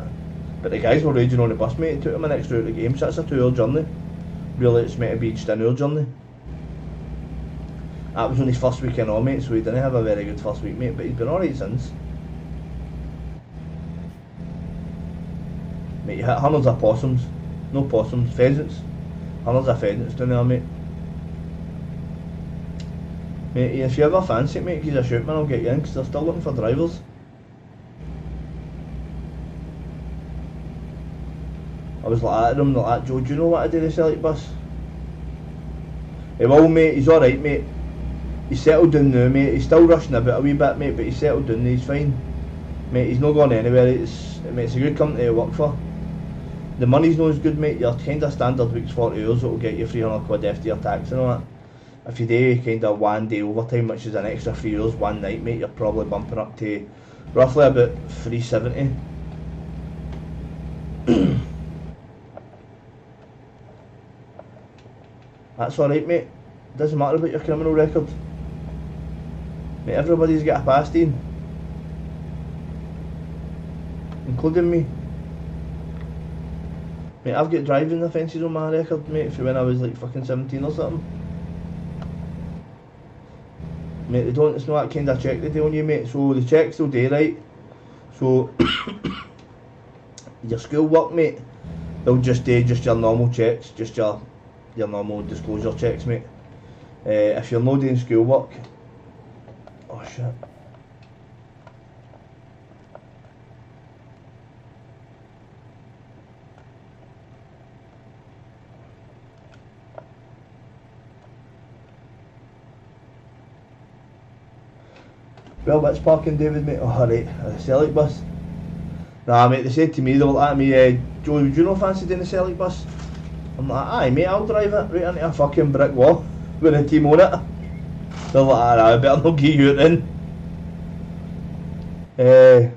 But the guys were raging on the bus, mate. It took him an extra out of the game, so that's a 2-hour journey. Really, it's meant to be just an hour journey. That was on his first weekend on, mate, so he didn't have a very good first week, mate, but he's been alright since. Mate, you hit hundreds of possums. No possums, pheasants. Hundreds of pheasants down there, mate. Mate, if you ever fancy it, mate, he's a shoot, man, I'll get you in, because they're still looking for drivers. I was like at him, like, Joe, do you know what I do the Celtic bus? He will, mate, he's alright, mate. He's settled down now, mate. He's still rushing a bit a wee bit, mate, but he's settled down, he's fine. Mate, he's not going anywhere. It's a good company to work for. The money's not as good, mate. Your kind of standard week's 40 hours, it'll get you 300 quid after your tax and all that. if you do kind of 1 day overtime, which is an extra 3 hours one night, mate, you're probably bumping up to roughly about 370. That's alright, mate. Doesn't matter about your criminal record. Mate, everybody's got a past, Ian. Including me. Mate, I've got driving offences on my record, mate, for when I was like fucking 17 or something. Mate, they don't, it's not that kind of check they do on you, mate. So the checks they'll do, right? So your school work, mate, they'll just do just your normal checks, just your normal disclosure checks, mate. If you're not doing school work, oh shit. Well, what's parking, David, mate? Oh, right, the Celtic bus. Nah, mate, they said to me, they were like at me, Joe, would you not fancy doing the Celtic bus? I'm like, aye, mate, I'll drive it right into a fucking brick wall with a team on it. They're like, I better not get you it then.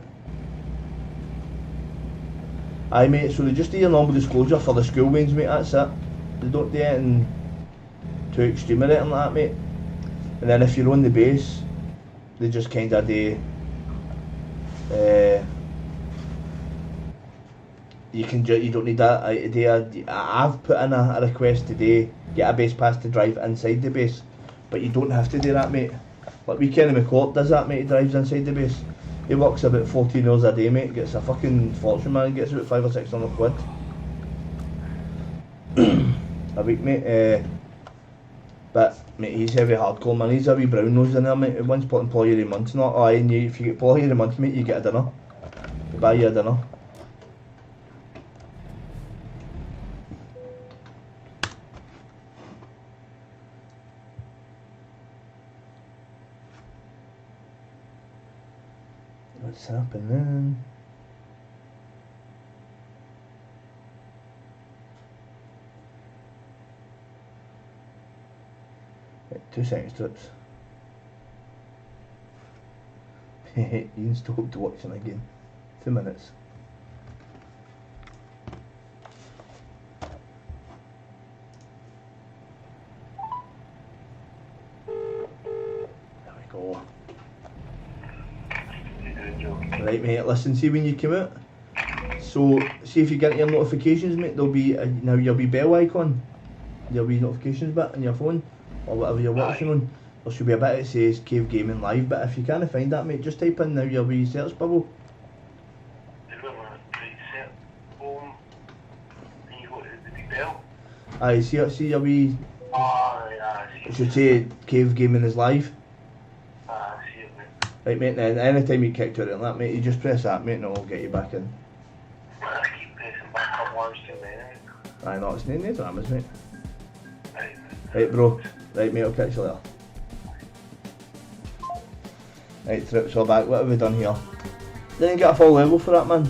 Aye, mate, so they just do your normal disclosure for the school wains, mate, that's it. They don't do anything too extreme or anything like that, mate. And then if you're on the base, they just kind of do, you don't need that. I've put in a request today, get a base pass to drive inside the base, but you don't have to do that, mate. Like Kenny McCourt does that, mate, he drives inside the base. He works about 14 hours a day, mate, gets a fucking fortune, man, gets about 500 or 600 quid a week, mate. But mate, he's heavy hardcore, man. He's a wee brown nose in there, mate. He wants put employer of the month, not. Oh, and if you get employer of the month, mate, you get a dinner. They buy you a dinner. What's happening? 2 seconds, trips. Ian's stopped watching again. 2 minutes. There we go. Right, mate, listen, see when you come out, so see if you get your notifications, mate, there'll be now you'll be bell icon, there'll be notifications bit on your phone or whatever you're watching on. There should be a bit that says Cave Gaming Live, but if you can't find that, mate, just type in now your wee search bubble. Aye, see your wee, it should say Cave Gaming is live. Right, mate, then anytime you kick to it like that, mate, you just press that, mate, and it'll get you back in. I keep pressing back up once too many. Aye, no, it's no dramas, mate. Right, bro. Right, mate, I'll catch you later. Right, trips are back. What have we done here? Didn't get a full level for that, man.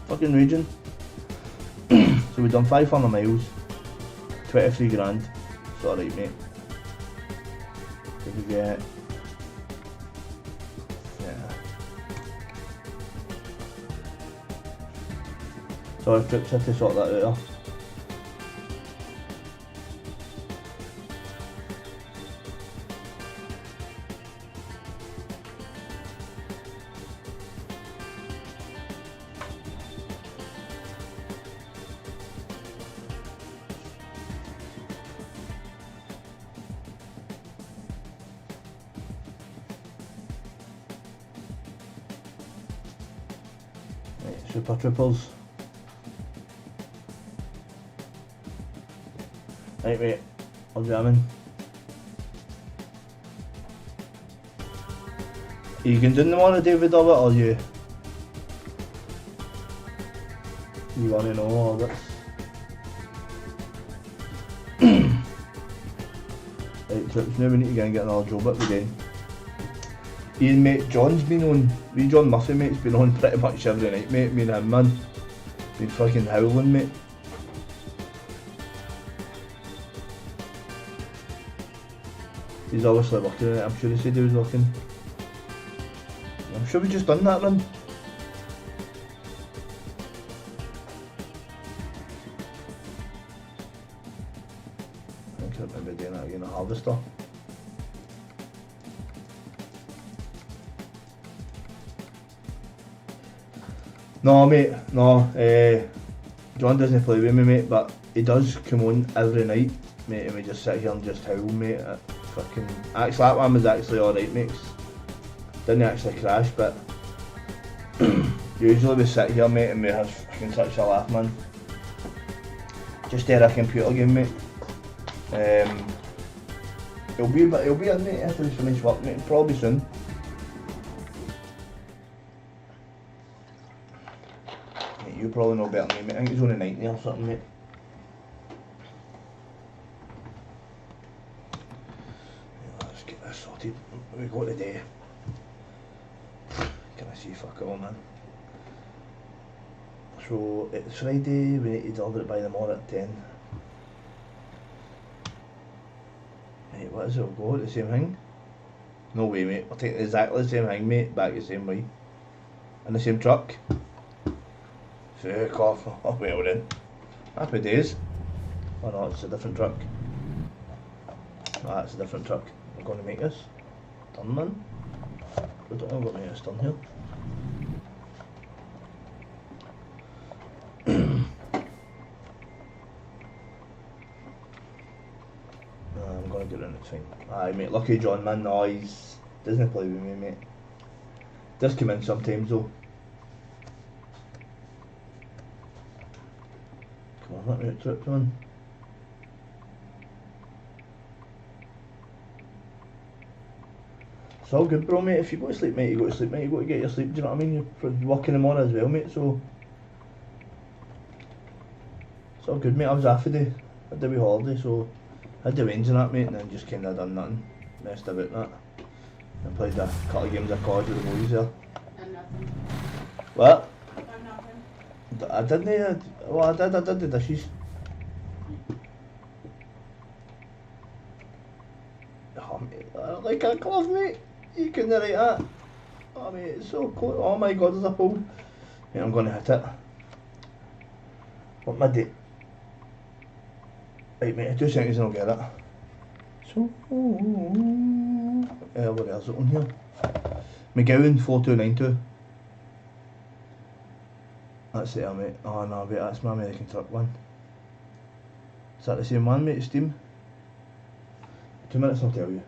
Fucking raging. So we've done 500 miles. 23 grand. It's alright, mate. Did we get... Sorry, trips, had to sort that out. Right, super triples. Right, mate, I'll jam in. You can do them on a David of it, or you want to know all this? Right, trips, now we need to go and get another job at the day. Ian, mate, John's been on, John Murphy, mate's been on pretty much every night, mate, me and him, man. Been fucking howling, mate. He's obviously working on it. I'm sure he said he was working. I'm sure we just done that run. I think I remember doing that again, a harvester. No mate, no. John doesn't play with me mate, but he does come on every night, mate, and we just sit here and just howl, mate. Fucking actually that one was actually alright, mate. Didn't actually crash, but usually we sit here, mate, and we have fucking such a laugh, man. Just a computer game, mate. It'll be in, mate, after we finish work, mate, probably soon. Mate, you probably know better than me, mate. I think it's only 90 or something, mate. Let's get this sorted. What we got today? Can I see fuck it all, man? So it's Friday, we need to deliver it by tomorrow at 10. Mate, what is it? We'll go at the same thing? No way, mate. We'll take exactly the same thing, mate, back the same way. In the same truck. Fuck off. Oh, well then. Happy days. Oh no, it's a different truck. Ah, it's a different truck. We're going to make this. Done, man. We don't know what make this done here. I'm gonna get around it fine. Aye mate, lucky John man, no, he's doesn't play with me mate. Does come in sometimes though. Come on, let me out to it, John. It's all good bro mate, if you go to sleep mate, you go to sleep mate, you got to get your sleep, do you know what I mean? You're working tomorrow as well mate, so it's all good mate. I was off today, I had a wee holiday, so I had the range and that mate, and then just kinda done nothing, messed about that. And played a couple of games of cards with the boys there. And nothing. What? And nothing. I didn't, well I did the dishes. Oh mate, like a glove mate, you couldn't write that. Oh mate, it's so close, oh my god, there's a pole. Mate, I'm gonna hit it. What my date? Right mate, 2 seconds and I'll get it. So, what else is it on here? McGowan 4292. That's it mate. Oh no wait, that's my American truck one. Is that the same one mate, Steam? 2 minutes I'll tell you.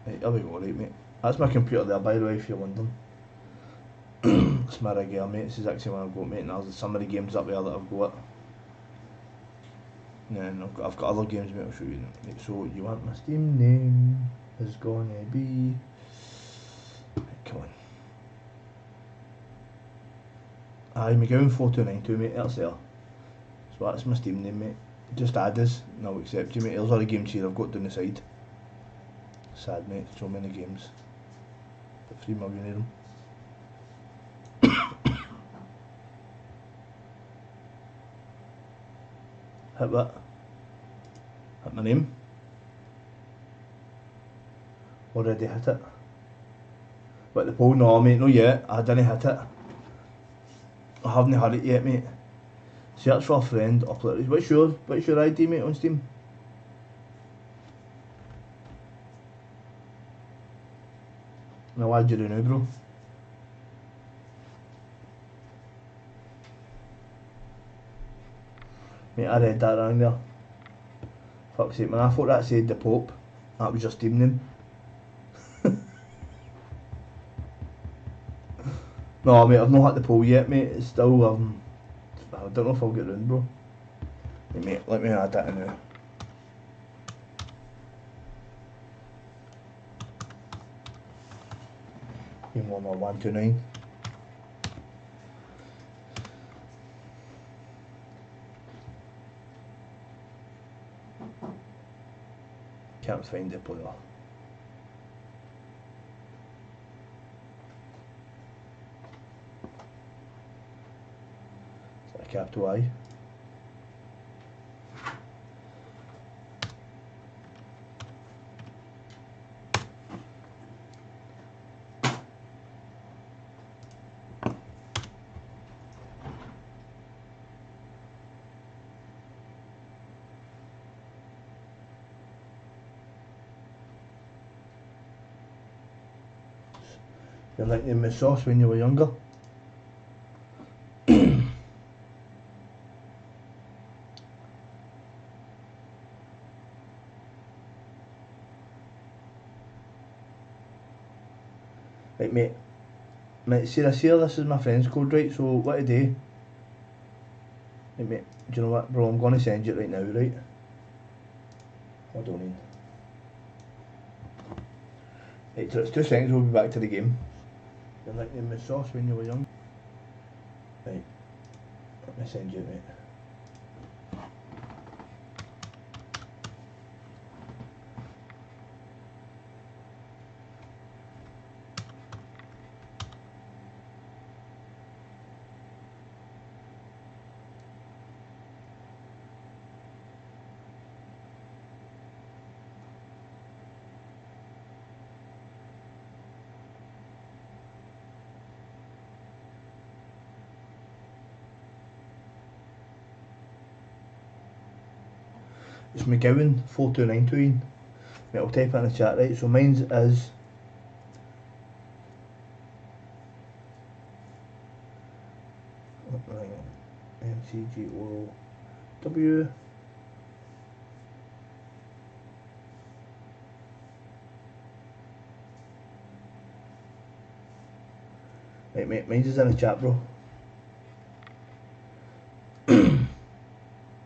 Right, there we go, right mate. That's my computer there by the way if you're wondering. It's my rig here mate, this is actually one I've got mate, and there's some of the games up there that I've got. Yeah, and I've got other games mate, I'll show you. Right, so you want my Steam name is gonna be... Right, come on. Aye, McGowan 4292 mate, that's there. So that's my Steam name mate. Just add us and I'll accept you mate. There's all the games here I've got down the side. Sad mate, so many games. But 3 million of them. Hit what? Hit my name? Already hit it. But the poll, no mate, no yet. I didn't hit it. I haven't had it yet mate. Search for a friend, upload it. What's your ID mate on Steam? I'll add you now bro. Mate, I read that wrong there. Fuck's sake man, I thought that said the Pope. That was your Steam name. No mate, I've not hit the poll yet mate, it's still I don't know if I'll get round bro. Hey, mate, let me add that in now. Game 11129. Can't find the player. Is that a capital I? Your nickname was Sauce when you were younger. Right, mate, see this here, this is my friend's code, right, so what to do? Right, mate, do you know what, bro, I'm going to send you it right now, right? Hold on in. Right, so it's 2 seconds, we'll be back to the game. Your nickname was Sauce when you were young. Right, let me send you it, mate. It's McGowan 4292 Ian. Mate, I'll type it in the chat, right? So mine's is MCGOW. Right, mate, mine's is in the chat, bro.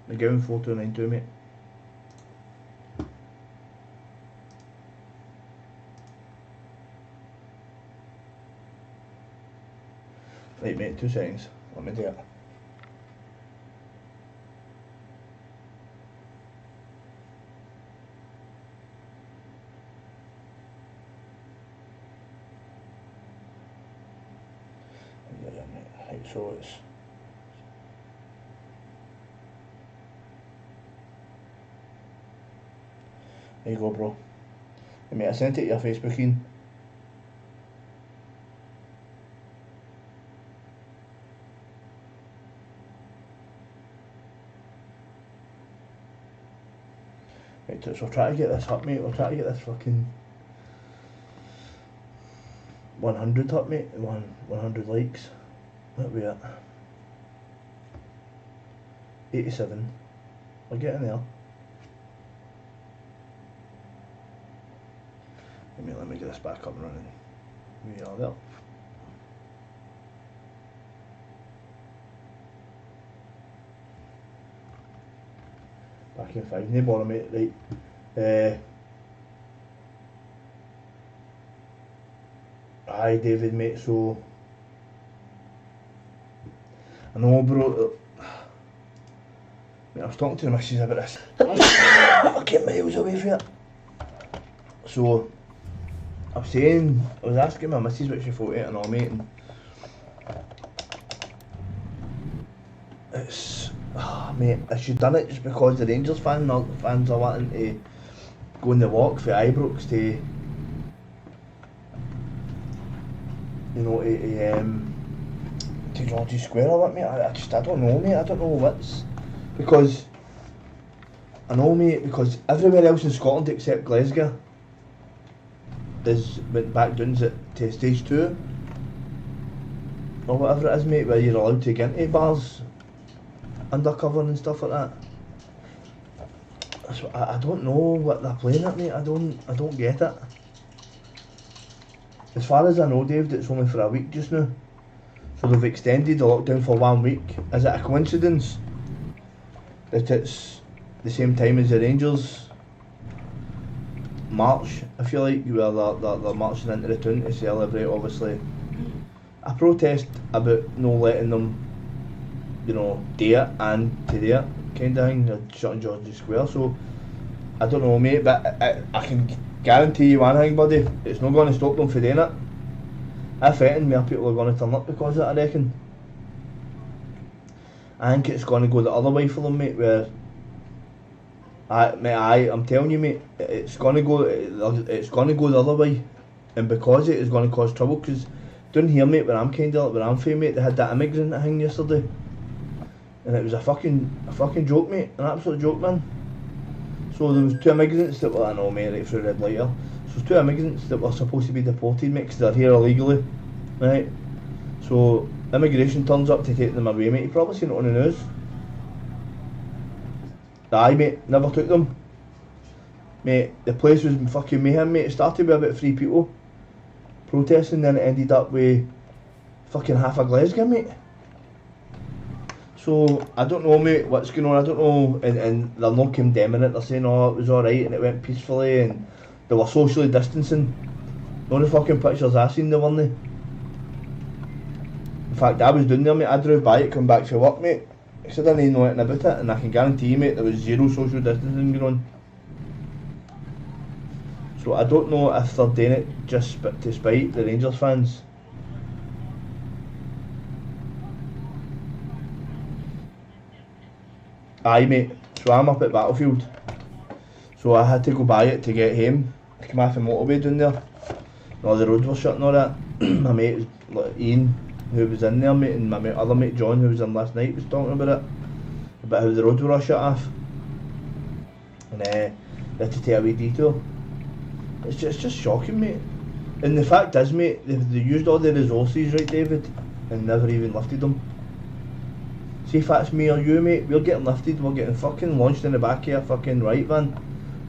McGowan 4292, mate. Right, mate, 2 seconds. Let me do it. Yeah, mate. Right, so it's there you go, bro. Right, mate, I sent it to your Facebook, Ian. Right, so we'll try to get this up, mate. We'll try to get this fucking 100 up, mate. 100 likes. What are we at? 87. We're getting there. Let me get this back up and running. We are there. Back in 5, no bother, mate, right. Hi David, mate, so I know, bro, mate, I was talking to the missus about this. I'll get miles away from it. So I was asking my missus what she thought of it and all, mate, and it's, mate, has she done it just because the Rangers fans are wanting to go on the walk for Ibrox to, you know, to Georgie Square or what, mate? I don't know, mate. I don't know what's, because I know, mate, because everywhere else in Scotland except Glasgow went back down to stage 2 or whatever it is, mate, where you're allowed to get into bars undercover and stuff like that. So I don't know what they're playing at, mate. I don't get it. As far as I know, Dave, it's only for a week just now. So they've extended the lockdown for 1 week. Is it a coincidence that it's the same time as the Rangers march, I feel like, where they're marching into the town to celebrate, obviously, a protest about no letting them, you know, do it and to do it kind of thing, shutting Georgie Square. So I don't know, mate, but I can guarantee you one thing, buddy, it's not going to stop them from doing it. If anything, more people are going to turn up because of it, I reckon. I think it's going to go the other way for them, mate, where I'm telling you, mate, it's going to go the other way, and because it is going to cause trouble. Because down here, mate, where I'm from, mate, they had that immigrant thing yesterday, and it was a fucking joke, mate, an absolute joke, man. So there was 2 immigrants that were, I know mate, right through red light here. So there's 2 immigrants that were supposed to be deported, mate, because they're here illegally, right? So immigration turns up to take them away, mate. You probably seen it on the news. Aye, mate, never took them. Mate, the place was fucking mayhem, mate. It started with about 3 people protesting, then it ended up with fucking half a Glasgow, mate. So, I don't know, mate, what's going on, I don't know, and they're not condemning it, they're saying, oh, it was alright and it went peacefully and they were socially distancing. The only fucking pictures I seen, they weren't they? In fact, I was down there, mate, I drove by it, come back to work, mate, because I didn't know anything about it, and I can guarantee you, mate, there was 0 social distancing going on. So I don't know if they're doing it just to spite the Rangers fans. Aye, mate, so I'm up at Battlefield, so I had to go by it to get home, to come off the motorway down there, and all the roads were shut and all that. My mate, Ian, who was in there, mate, and my other mate John, who was in last night, was talking about it, about how the roads were all shut off, and they had to take a wee detour. It's just shocking, mate. And the fact is, mate, they used all the resources, right, David, and never even lifted them. See if that's me or you, mate, we're getting lifted, we're getting fucking launched in the back of a fucking right van.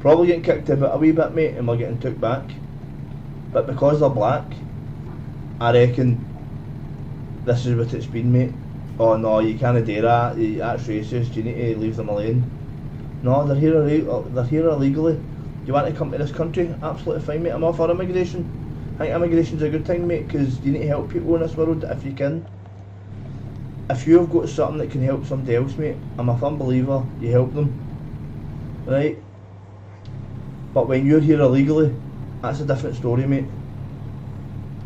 Probably getting kicked about a wee bit, mate, and we're getting took back. But because they're black, I reckon this is what it's been, mate. Oh no, you can't do that, that's racist, you need to leave them alone. No, they're here illegally. You want to come to this country? Absolutely fine, mate. I'm all for immigration. I think immigration's a good thing, mate, because you need to help people in this world if you can. If you've got something that can help somebody else, mate, I'm a firm believer, you help them. Right? But when you're here illegally, that's a different story, mate.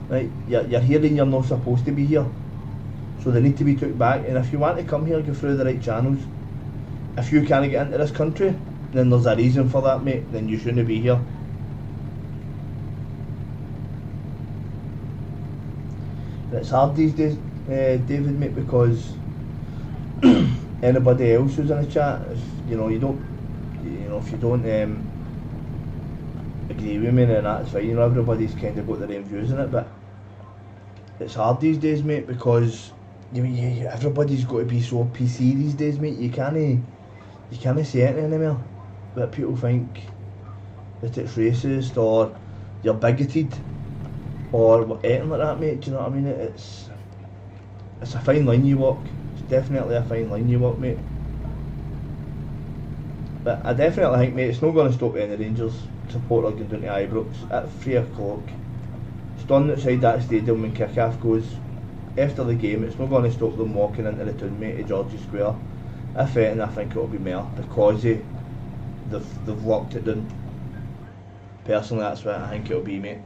Right? You're here and you're not supposed to be here. So they need to be took back, and if you want to come here, go through the right channels. If you can't get into this country, then there's a reason for that, mate, then you shouldn't be here. And it's hard these days, David, mate, because anybody else who's in a chat, if you don't agree with me, then that's fine, everybody's kind of got their own views on it, but it's hard these days, mate, because everybody's got to be so PC these days, mate. You can't say anything anymore that people think that it's racist or you're bigoted or anything like that, mate. Do you know what I mean? It's a fine line you walk. It's definitely a fine line you walk, mate. But I definitely think, mate, it's not going to stop any Rangers supporter going down to Ibrox at 3 o'clock. Stand outside that stadium when kick-off goes. After the game, it's not going to stop them walking into the town, mate, to George's Square. If anything, I think it'll be more because they've locked it down. Personally, that's what I think it'll be, mate.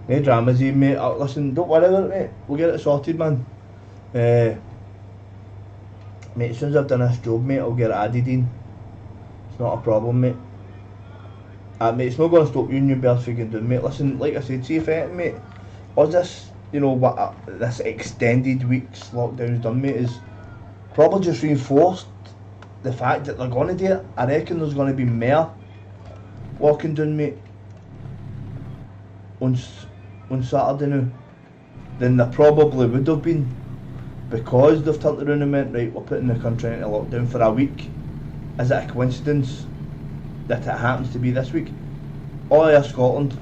No dramas, mate. Listen, don't worry about it, mate. We'll get it sorted, man. Mate, as soon as I've done this job, mate, I'll get it added in. It's not a problem, mate. Mate, it's not going to stop you and your birds from doing, mate. Listen, like I said, see if anything, mate, all this, this extended week's lockdown's done, mate, is probably just reinforced the fact that they're going to do it. I reckon there's going to be more walking down, mate, on Saturday now than there probably would have been, because they've turned around and went, right, we're putting the country into lockdown for a week. Is it a coincidence that it happens to be this week? All over Scotland,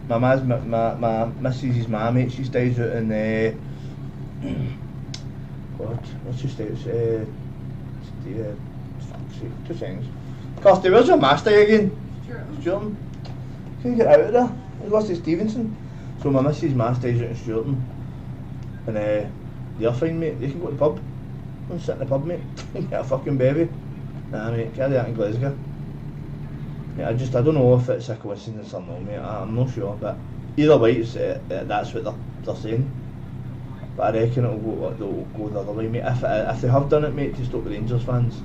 my missus's mum, mate, she stays out in what's she stays? 2 seconds. Kirsty, where's your master again? Stuarton. Can you get out of there? He lost to Stevenson. So my missus' master stays out in Stuarton, and they're fine, mate. They can go to the pub and sit in the pub, mate, and get a fucking bevy. Nah, mate, carry that in Glasgow. Mate, I don't know if it's a coincidence or not, mate. I'm not sure, but either way, it's, that's what they're saying. But I reckon they'll go the other way, mate. If they have done it, mate, to stop the Rangers fans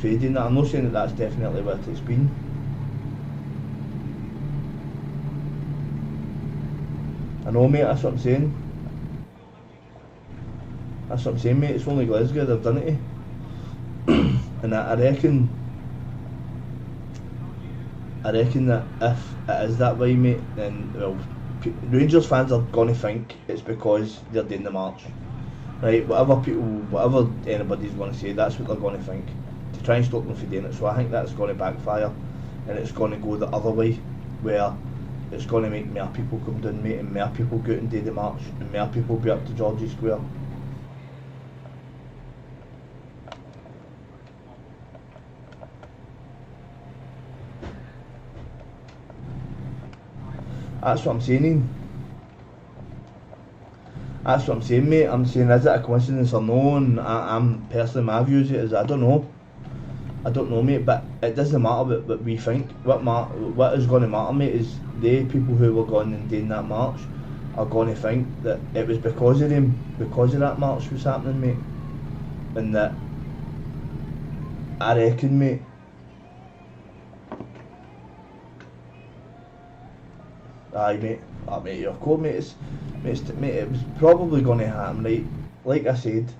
fading that. I'm not saying that that's definitely what it's been. I know, mate, that's what I'm saying. That's what I'm saying, mate, it's only Glasgow they've done it to. And I reckon that if it is that way, mate, then, well, Rangers fans are going to think it's because they're doing the march. Right, whatever anybody's going to say, that's what they're going to think, to try and stop them from doing it. So I think that's going to backfire, and it's going to go the other way, where it's going to make more people come down, mate, and more people go out and do the march, and more people be up to Georgie Square. That's what I'm saying. That's what I'm saying, mate. I'm saying, is it a coincidence or no? And I'm personally, my views is I don't know. I don't know, mate. But it doesn't matter what we think. What is going to matter, mate, is the people who were going and doing that march are going to think that it was because of them, because of that march was happening, mate. And that I reckon, mate. Aye, mate. Ah, mate, you're cool, mate. Mate, it was probably going to happen, right? Like I said,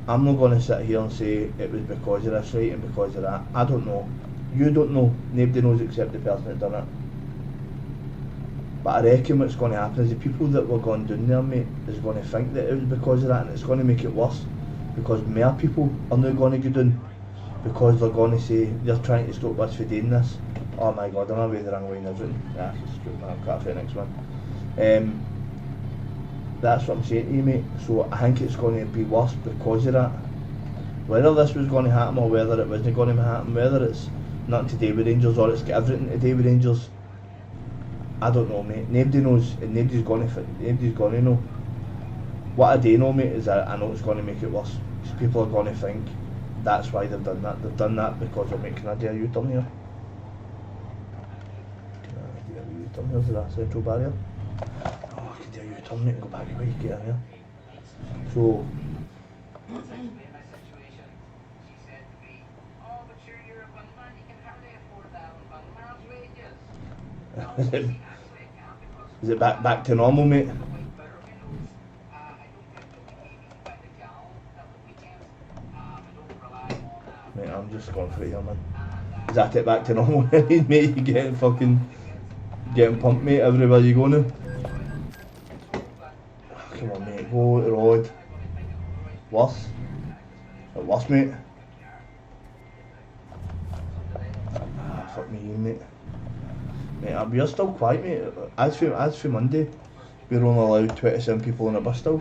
I'm not going to sit here and say it was because of this, right, and because of that. I don't know. You don't know. Nobody knows except the person that done it. But I reckon what's going to happen is the people that were going down there, mate, is going to think that it was because of that, and it's going to make it worse. Because more people are now going to go down. Because they're going to say they're trying to stop us for doing this. Oh my god, I'm away the wrong way and everything. Yeah, it's stupid, man. I'll cut for the next one. That's what I'm saying to you, mate. So I think it's going to be worse because of that. Whether this was going to happen or whether it wasn't going to happen, whether it's nothing to do with Rangers or it's got everything to do with Rangers, I don't know, mate. Nobody knows, and nobody's going to know. What I do know, mate, is that I know it's going to make it worse. Because people are going to think that's why they've done that. They've done that because they're making a U-turn here. U-turn here to that central barrier. Oh, I can do a U-turn, mate, and go back away, get in here. So, is it back to normal, mate? Mate, I'm just going for it here, man. Is that it back to normal? Mate, you getting pumped, mate, everywhere you go now. Come on, mate, go to the road. Worse? Worse, mate. Fuck me, mate. Mate, we're still quiet, mate. As for Monday, we're only allowed 27 people on a bus still.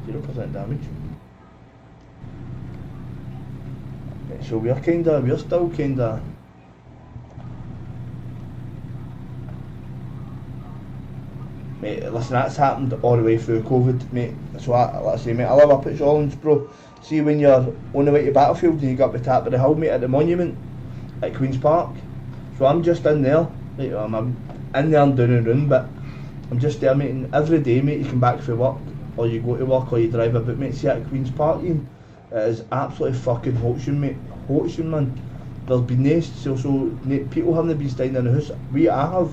.0% damage. Mate, so we're still kinda. Mate, listen, that's happened all the way through COVID, mate. So let's say, mate, I live up at Shawlands, bro. See when you're on the way to Battlefield and you got up the top of the hill, mate, at the monument at Queen's Park. So I'm just in there, mate, I'm in there and down and round, but I'm just there, mate, and every day, mate, you come back from work, or you go to work, or you drive a bit, mate, see at Queen's Park, Ian, it is absolutely fucking hoaxing, mate, hoaxing, man. There's been people haven't been staying in the house. I have.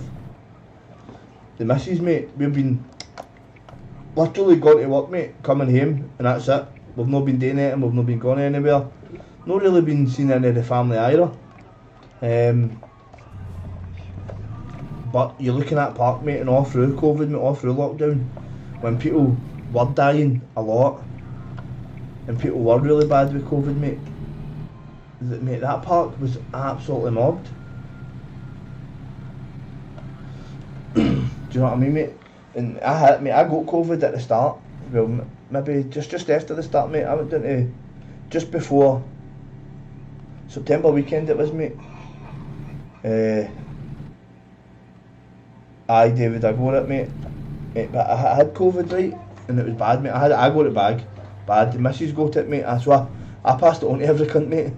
The missus, mate, we've been literally going to work, mate, coming home, and that's it. We've not been doing anything, we've not been going anywhere. Not really been seeing any of the family either. But you're looking at Park, mate, and all through COVID, mate, all through lockdown, when people were dying a lot, and people were really bad with COVID, mate, that park was absolutely mobbed. Do you know what I mean, mate? And I got COVID at the start. Well, maybe just after the start, mate. I went down to just before September weekend it was, mate. Aye, David, I got it, mate. But I had COVID, right, and it was bad, mate. I got it bad. The missus got it, mate. So I passed it on to every cunt, mate.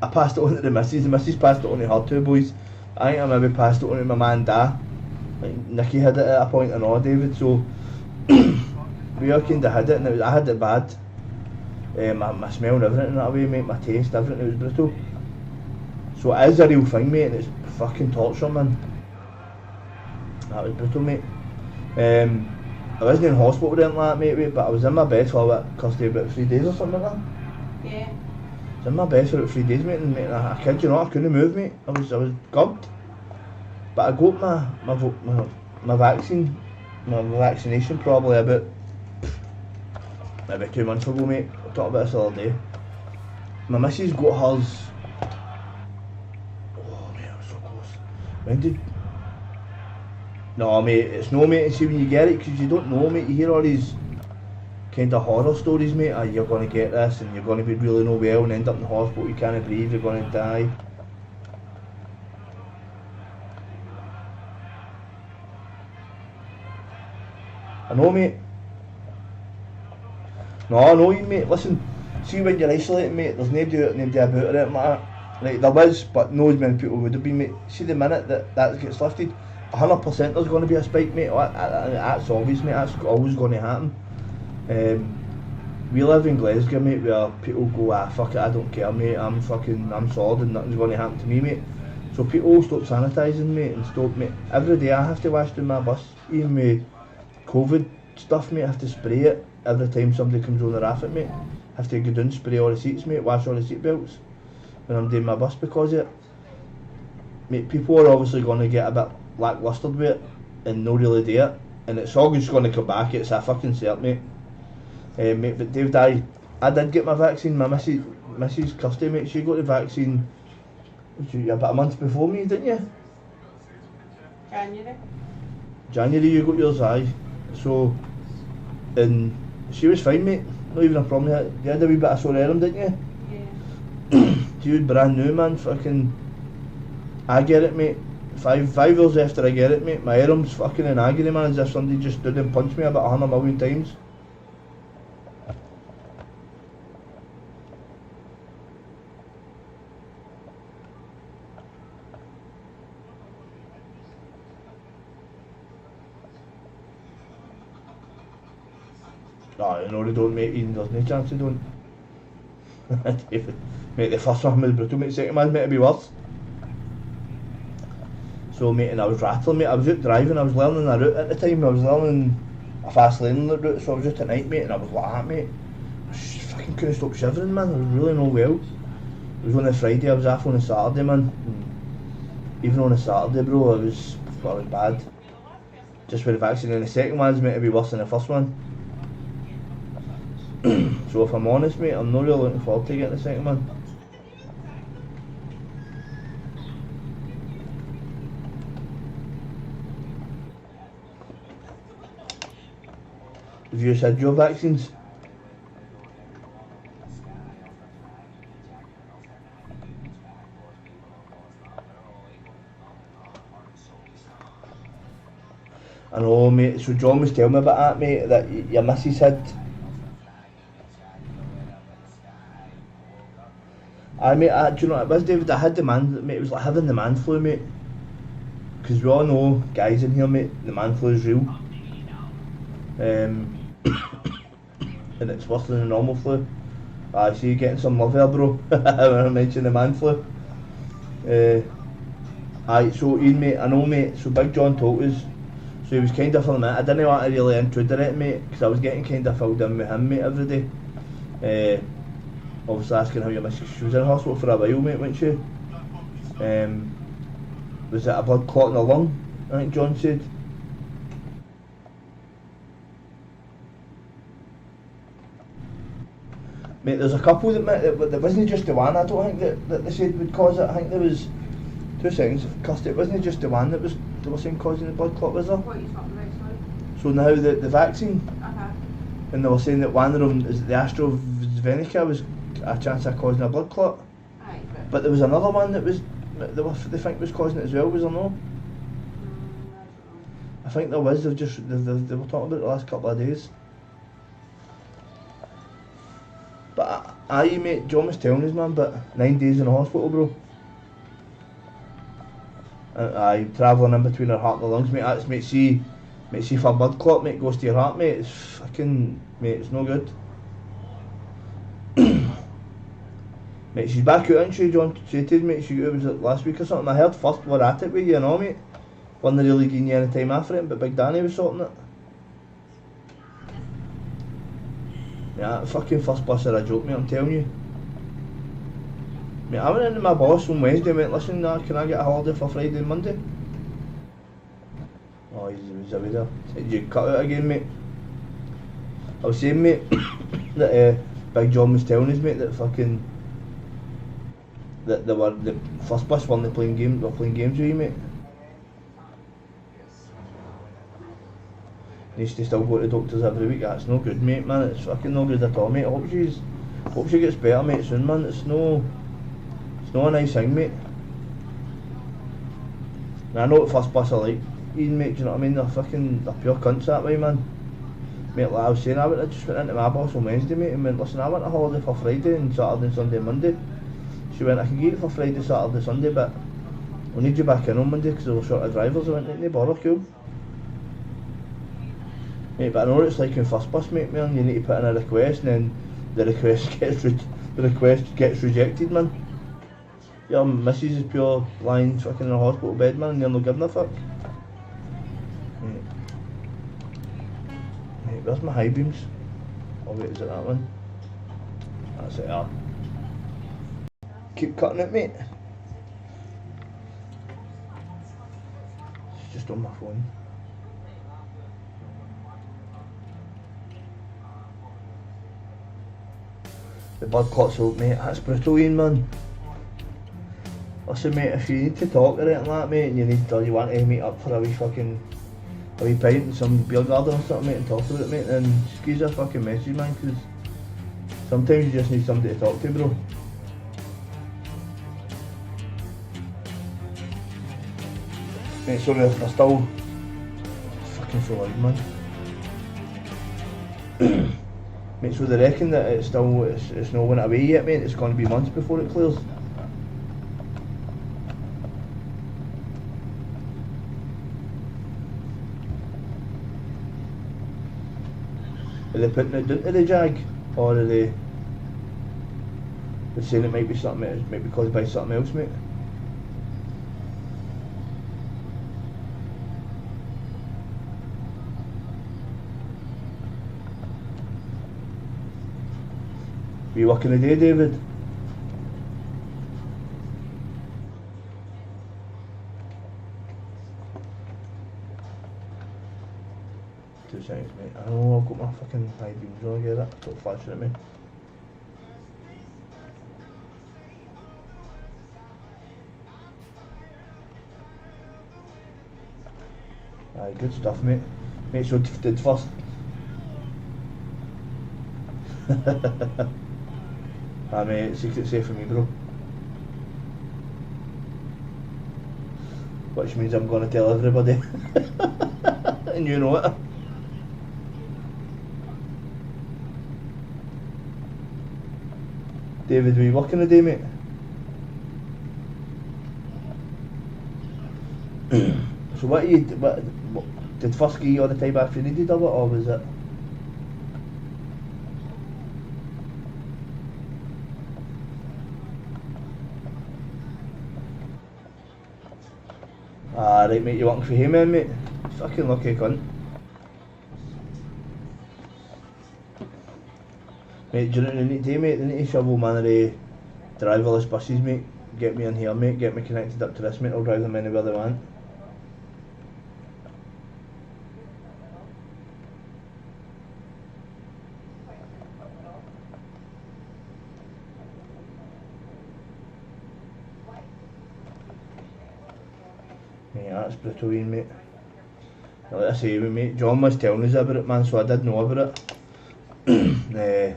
I passed it on to the missus passed it on to her two boys. I think I maybe passed it on to my man Da. Like Nicky had it at a point and all, David, so we all kind of had it, and I had it bad. My smell and everything that way, mate, my taste, everything, it was brutal. So it is a real thing, mate, and it's fucking torture, man. That was brutal, mate. I wasn't in hospital or anything like that, mate, but I was in my bed for about 3 days or something like that. Yeah. I was in my bed for about 3 days, mate, and I kid you not, I couldn't move, mate. I was gubbed. But I got my vaccine, my vaccination probably about maybe 2 months ago, mate. I talked about this the other day. My missus got hers. Oh, mate, I was so close. When did? No, mate, it's no, mate. See, when you get it, because you don't know, mate. You hear all these kind of horror stories, mate. You're going to get this, and you're going to be really no well, and end up in the hospital. You can't breathe. You're going to die. I know, mate. No, I know you, mate. Listen, see when you're isolating, mate, there's nobody about it, mate. Like, there was, but no as many people would have been, mate. See the minute that gets lifted, 100% there's going to be a spike, mate. That's obvious, mate. That's always going to happen. We live in Glasgow, mate, where people go, fuck it, I don't care, mate. I'm solid and nothing's going to happen to me, mate. So people stop sanitising, mate, and stop, mate. Every day I have to wash down my bus, even with COVID stuff, mate. I have to spray it every time somebody comes on the raffet, mate. I have to go down, spray all the seats, mate, wash all the seat belts when I'm doing my bus because of it. Mate, people are obviously going to get a bit lacklustre with it and not really do it, and it's all just going to come back, it's a fucking cert, mate. Mate, but David, I did get my vaccine. My Mrs. Kirsty, mate, she got the vaccine about a month before me, didn't you? January you got yours, aye. So, and she was fine, mate. Not even a problem. You had a wee bit of sore arm, didn't you? Yeah. You brand new, man. Fucking, I get it, mate. Five years after I get it, mate, my arm's fucking in agony, man. As if somebody just stood and punched me about 100 million times. No, they don't, mate. Even there's no chance they don't. Mate, the first one was brutal, mate. Second one, mate, it'd be worse. So, mate, and I was rattling, mate. I was out driving. I was learning a route at the time. I was learning a fast lane route, so I was out at night, mate, and I was like that, mate. I just fucking couldn't stop shivering, man. I was really no well. It was on a Friday. I was off on a Saturday, man. And even on a Saturday, bro, it was bad. Just with the vaccine. And the second one's, mate, it'd be worse than the first one. So if I'm honest, mate, I'm not really looking forward to getting the second one. Have you had your vaccines? I know, mate. So John was telling me about that, mate, that your missus had. Mate, do you know what it was, David? I had mate, it was like having the man flu, mate. Because we all know, guys in here, mate, the man flu is real. And it's worse than the normal flu. I see you getting some love here, bro, when I mention the man flu. So Ian, mate, I know, mate, so Big John told us, so he was kind of filling it. I didn't want to really intrude it, mate, because I was getting kind of filled in with him, mate, every day. Obviously asking how your missus, she was in hospital for a while, mate, wasn't she? Was it a blood clot in the lung, I think John said? Mate, there's a couple that wasn't just the one, I don't think that they said would cause it. I think there was 2 seconds, Kirsty, it wasn't just the one that they were saying causing the blood clot, was there? What are you talking about, sorry? So now the vaccine, Uh-huh. and they were saying that one of them, is it the AstraZeneca, was a chance of causing a blood clot. Aye, But there was another one that they think was causing it as well, was there no? I think there was, they were talking about it the last couple of days. But aye, mate, John was telling us, man, but 9 days in the hospital, bro. Aye, travelling in between her heart and her lungs, mate. That's, mate, see Mate, see if a blood clot, mate, goes to your heart, mate, it's fucking, mate, it's no good. Mate, she's back out, isn't she? John said, mate, she was it last week or something. I heard first were at it with you, mate. Wasn't really giving you any time after it, but Big Danny was sorting it. Yeah, fucking first bus of a joke, mate, I'm telling you. Mate, I went into my boss on Wednesday and went, listen, can I get a holiday for Friday and Monday? Oh, he's away there. Said you cut out again, mate. I was saying, mate, that Big John was telling us, mate, that fucking that they were the first bus weren't playing games. They were playing games with you, mate. Needs to still go to doctors every week. That's no good, mate, man. It's fucking no good at all, mate. I hope she gets better, mate, soon, man. It's no a nice thing, mate. And I know what first bus are like, Ian, mate. Do you know what I mean? They're pure cunts that way, man. Mate, like I was saying, I just went into my boss on Wednesday, mate, and went, listen, I want a holiday for Friday and Saturday and Sunday and Monday. She went, I can get it for Friday, Saturday, Sunday, but we'll need you back in on Monday because they were short of drivers. I went, no bother, cool. Mate, but I know what it's like in first bus, mate, man. You need to put in a request and then the request gets rejected, man. Your missus is pure lying fucking in a hospital bed, man, and you're not giving a fuck. Mate, where's my high beams? Oh wait, is it that one? That's it, yeah. Keep cutting it, mate. It's just on my phone. The blood clot's out, mate. That's brutal, Ian, man. Listen, mate, if you need to talk or anything like that, mate, and you want to meet up for a wee pint in some beer garden or something, mate, and talk about it, mate, then just give us a fucking message, man, because sometimes you just need somebody to talk to, bro. Mate, sorry if I still fucking so loud, man. Mate, so they reckon that it's not went away yet, mate. It's going to be months before it clears. Are they putting it down to the Jag, or are they saying it might be something? It might be caused by something else, mate. Are you working today, David? Two seconds, mate. I know I've got my fucking high beams on, I get that. Don't flash at me. Aye, good stuff, mate. Mate, so did first. Aye, mate, secret safe for me, bro. Which means I'm gonna tell everybody. And you know it. David, were you working today, mate? So what did first give you all the time after you needed of it, or was it? Ah, right, mate, you working for him then, mate? Fucking lucky cunt. Mate, do you know what they need to do, mate? They need to shovel man of the driverless buses, mate. Get me in here, mate. Get me connected up to this, mate. I'll drive them anywhere they want. Mate, that's brutal, Ian, mate. Now, like I say, mate, John was telling us about it, man, so I did know about it.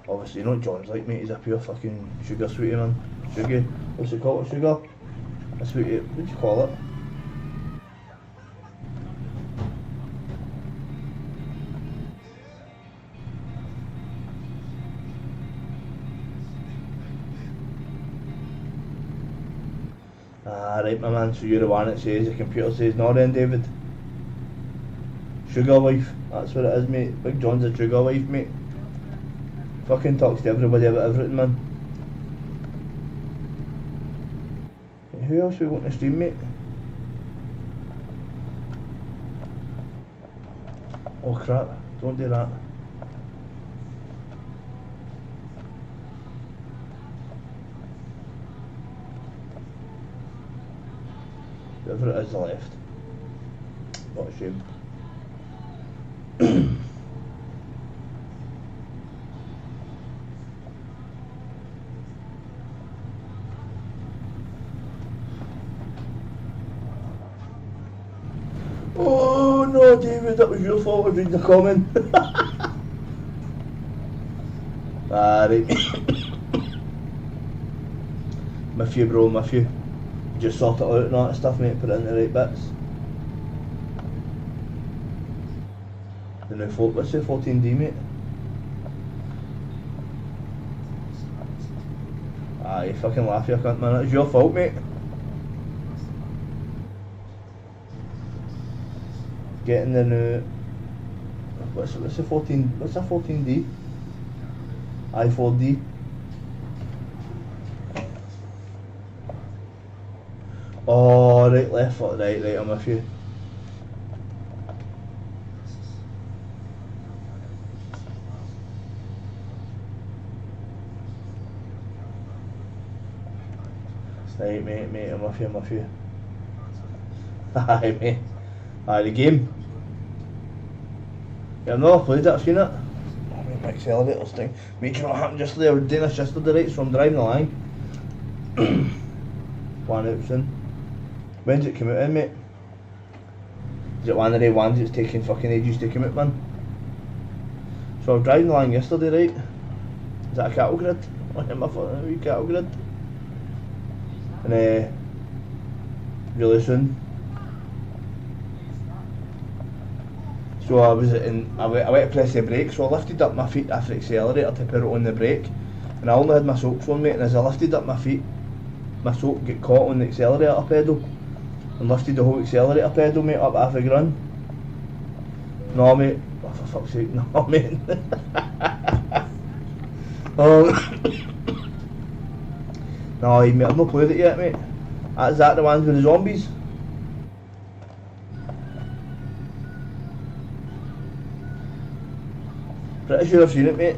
Obviously, you know what John's like, mate. He's a pure fucking sugar sweetie, man. Sugar. What's it called? Sugar? A sweetie. What do you call it? Ah, right, my man. So you're the one that says the computer says no, then, David. Sugar wife, that's what it is, mate. Big John's a sugar wife, mate. Fucking talks to everybody about everything, man. Who else we want to stream, mate? Oh crap, don't do that. Whoever it is left. What a shame. Oh no, David, that was your fault. I read the comment. Right. Miff you, bro, miff you. Just sort it out and all that stuff, mate. Put it in the right bits. The new what's the 14D, mate? Ah, you fucking laugh, you cunt, man. It's your fault, mate. Getting the new. What's the 14? What's the 14D? i4D. Oh, right, left foot, right, I'm with you. Right, mate, I'm with you. Aye, mate. Aye, the game. Yeah, I've never played it, I've seen it. Oh, mate, my accelerator's thing. Mate, you know what happened yesterday? I was doing this yesterday, right, so I'm driving the line. One out soon. When's it come out in, mate? Is it one of the ones that's taking fucking ages to come out, man? So I was driving the line yesterday, right? Is that a cattle grid? I hit my foot in a wee cattle grid. And really soon. So I was I went to press the brake, so I lifted up my feet after the accelerator to put it on the brake. And I only had my socks on, mate, and as I lifted up my feet, my sock get caught on the accelerator pedal and lifted the whole accelerator pedal, mate, up half a grand. No, mate. Oh, for fuck's sake, no, mate. No, mate, I've not played it yet, mate. Is that the ones with the zombies? Pretty sure I've seen it, mate.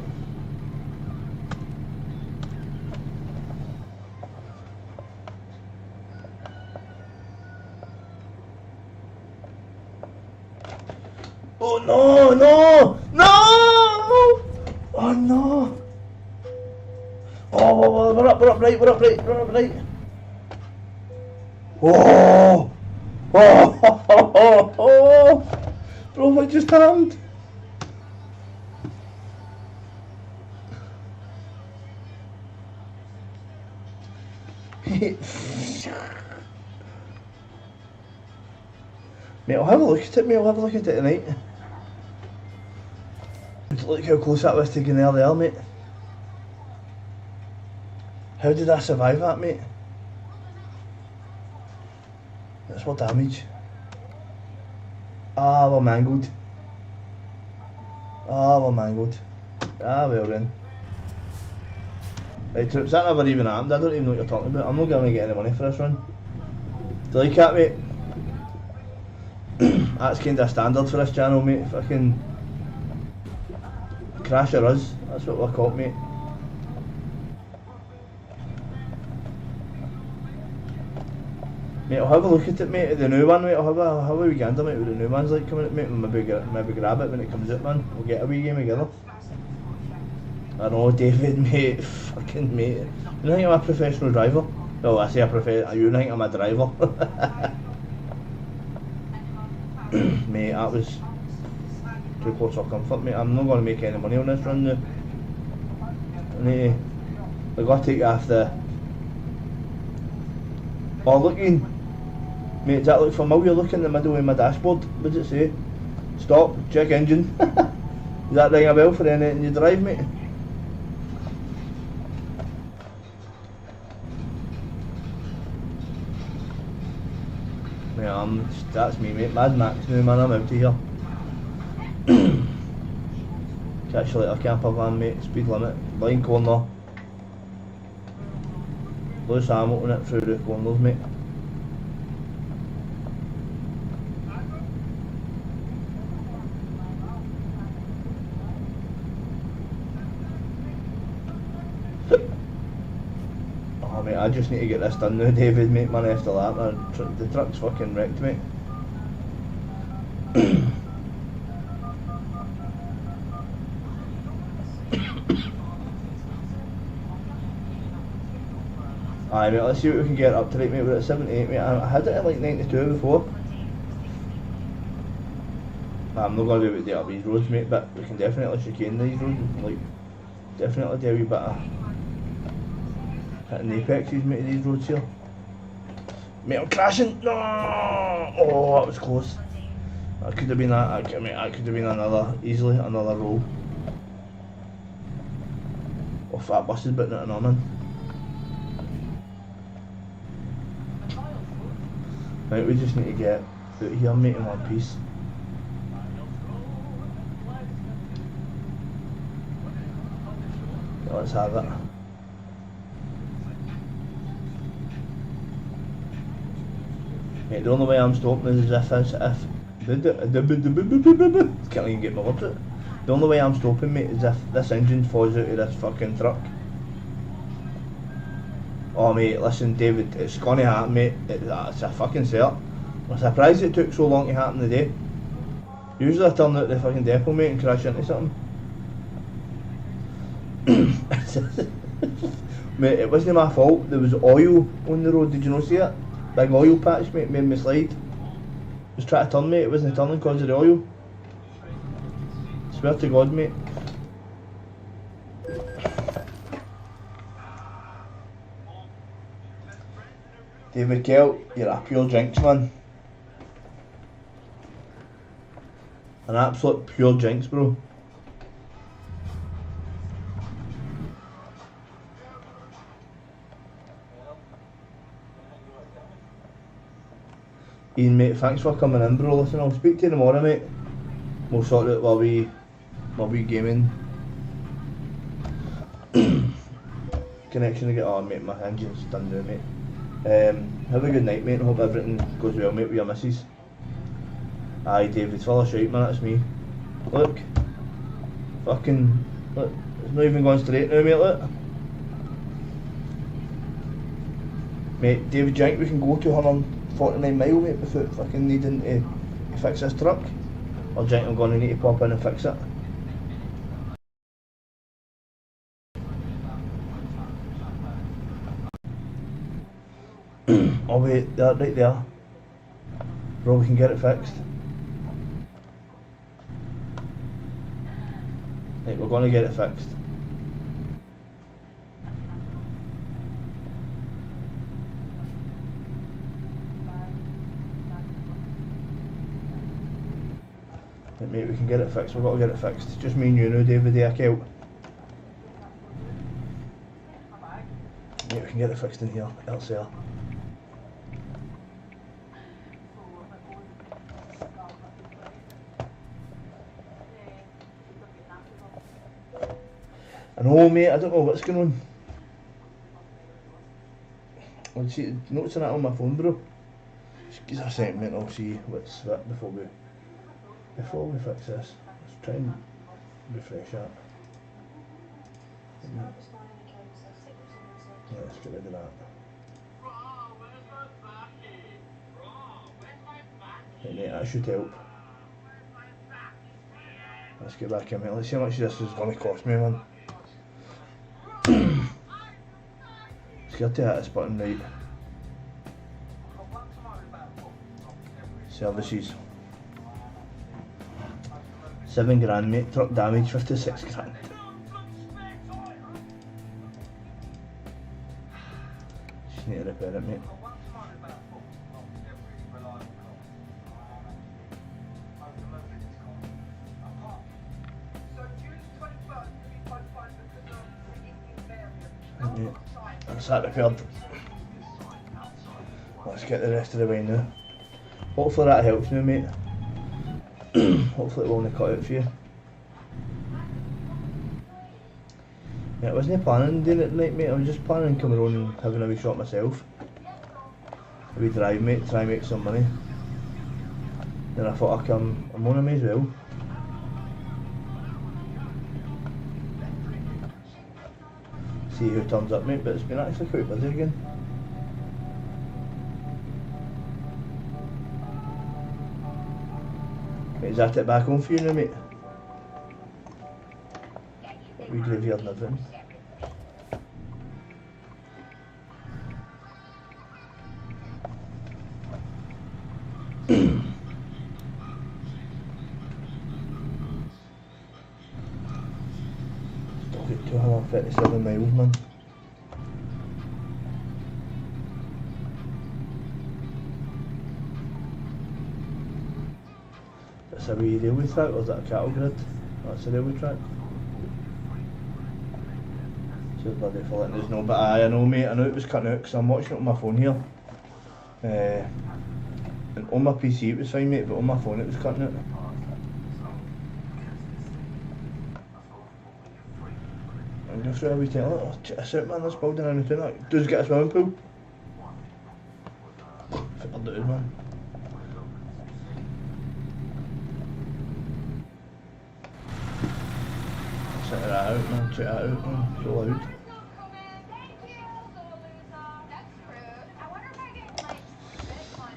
Oh no, no, no! Oh no! Oh, we're up right. Oh! Oh! Bro, what just happened? Mate, I'll have a look at it, tonight. Look how close that was to getting there, mate. How did I survive that, mate? That's what damage. Ah, we're mangled. Ah, well then. Right, troops, that never even happened. I don't even know what you're talking about. I'm not going to get any money for this run. Do you like that, mate? That's kind of standard for this channel, mate. Fucking crash or us. That's what we're called, mate. Mate, I'll have a look at it, mate. The new one, mate. I'll have a wee gander, mate, with the new ones like coming out, mate. Maybe grab it when it comes out, man. We'll get a wee game together. I know, David, mate. Fucking mate. You think I'm a professional driver? No, I say a professional. You think I'm a driver? Mate, that was too close for comfort, mate. I'm not going to make any money on this run now. I've got to take you off the... Oh, looking. Mate, does that look familiar? Look in the middle of my dashboard. What does it say? Stop, check engine. Does that ring a bell for anything you drive, mate? Yeah, that's me, mate. Mad Max now, man. I'm out of here. Catch you later, camper van mate, speed limit, line corner. Lewis Hamilton it through the corners mate. Oh mate, I just need to get this done now David mate, man after that man. The truck's fucking wrecked mate. Aye mate, let's see what we can get up to date mate, we're at 78 mate, I had it at like 92 before. I'm not going to be able to do up these roads mate, but we can definitely chicane these roads, like definitely do a wee bit of hitting the apexes mate of these roads here. Mate, I'm crashing! No! Oh, that was close. That could have been that could have been another, easily another roll. Off that bus is bitten at an on. Right, we just need to get out here mate in one piece. Okay, let's have it. Mate, the only way I'm stopping is if can't even get my words out. The only way I'm stopping mate is if this engine falls out of this fucking truck. Oh mate, listen David, it's gonna happen mate, it's a fucking cert. I'm surprised it took so long to happen today. Usually I turn out the fucking depot mate and crash into something. Mate, it wasn't my fault, there was oil on the road, did you not see it? Big oil patch mate, made me slide. I was trying to turn mate, it wasn't turning because of the oil. Swear to God mate. David Kell, you're a pure jinx man. An absolute pure jinx bro. Ian mate, thanks for coming in bro, listen I'll speak to you tomorrow mate. We'll sort out while we gaming connection to get on mate, my engine's done now mate. Have a good night mate, hope everything goes well mate with your missus. Aye David, full of shite man, that's me. Look, fucking, look, it's not even going straight now mate, look. Mate, David, do you think we can go to 149 mile mate without fucking needing to fix this truck? Or do you think I'm going to need to pop in and fix it? Oh wait, that right there. Bro, we can get it fixed. Right, we're going to get it fixed. Right, mate, we can get it fixed. We've got to get it fixed. Just me and you now, David Kell. Mate, we can get it fixed in here, elsewhere. I know mate, I don't know what's going on. I'll see, noticing that on my phone bro. Just give us a second mate, I'll see what's that before we fix this. Let's try and refresh that. Yeah, let's get rid of that. Right mate, that should help. Let's get back in mate, let's see how much this is going to cost me man. Scared to hit this button right. Services. 7 grand mate, truck damage 56 grand. Just need to repair it mate. Right, that's that repaired. Let's get the rest of the way now. Hopefully that helps me mate. Hopefully it will only cut out for you. Yeah, I wasn't planning on doing it tonight, mate. I was just planning on coming on and having a wee shot myself. A wee drive, mate, try and make some money. Then I thought, I'm on, I may as well. See who turns up, mate, but it's been actually quite busy again. Mate, is that it back home for you now, mate? We graveyard and everything. Still got 257 miles, man. That's a wee railway track, or is that a cattle grid? That's a railway track. So bloody for letting us know, but I know, mate, I know it was cutting out because I'm watching it on my phone here. And on my PC it was fine, mate, but on my phone it was cutting out. I'm just really wee telling it, oh, check this out, man, this building and anything like that. Does it get a swimming pool? Fitted it, man. Check that out, man, check that out, man, it's all out.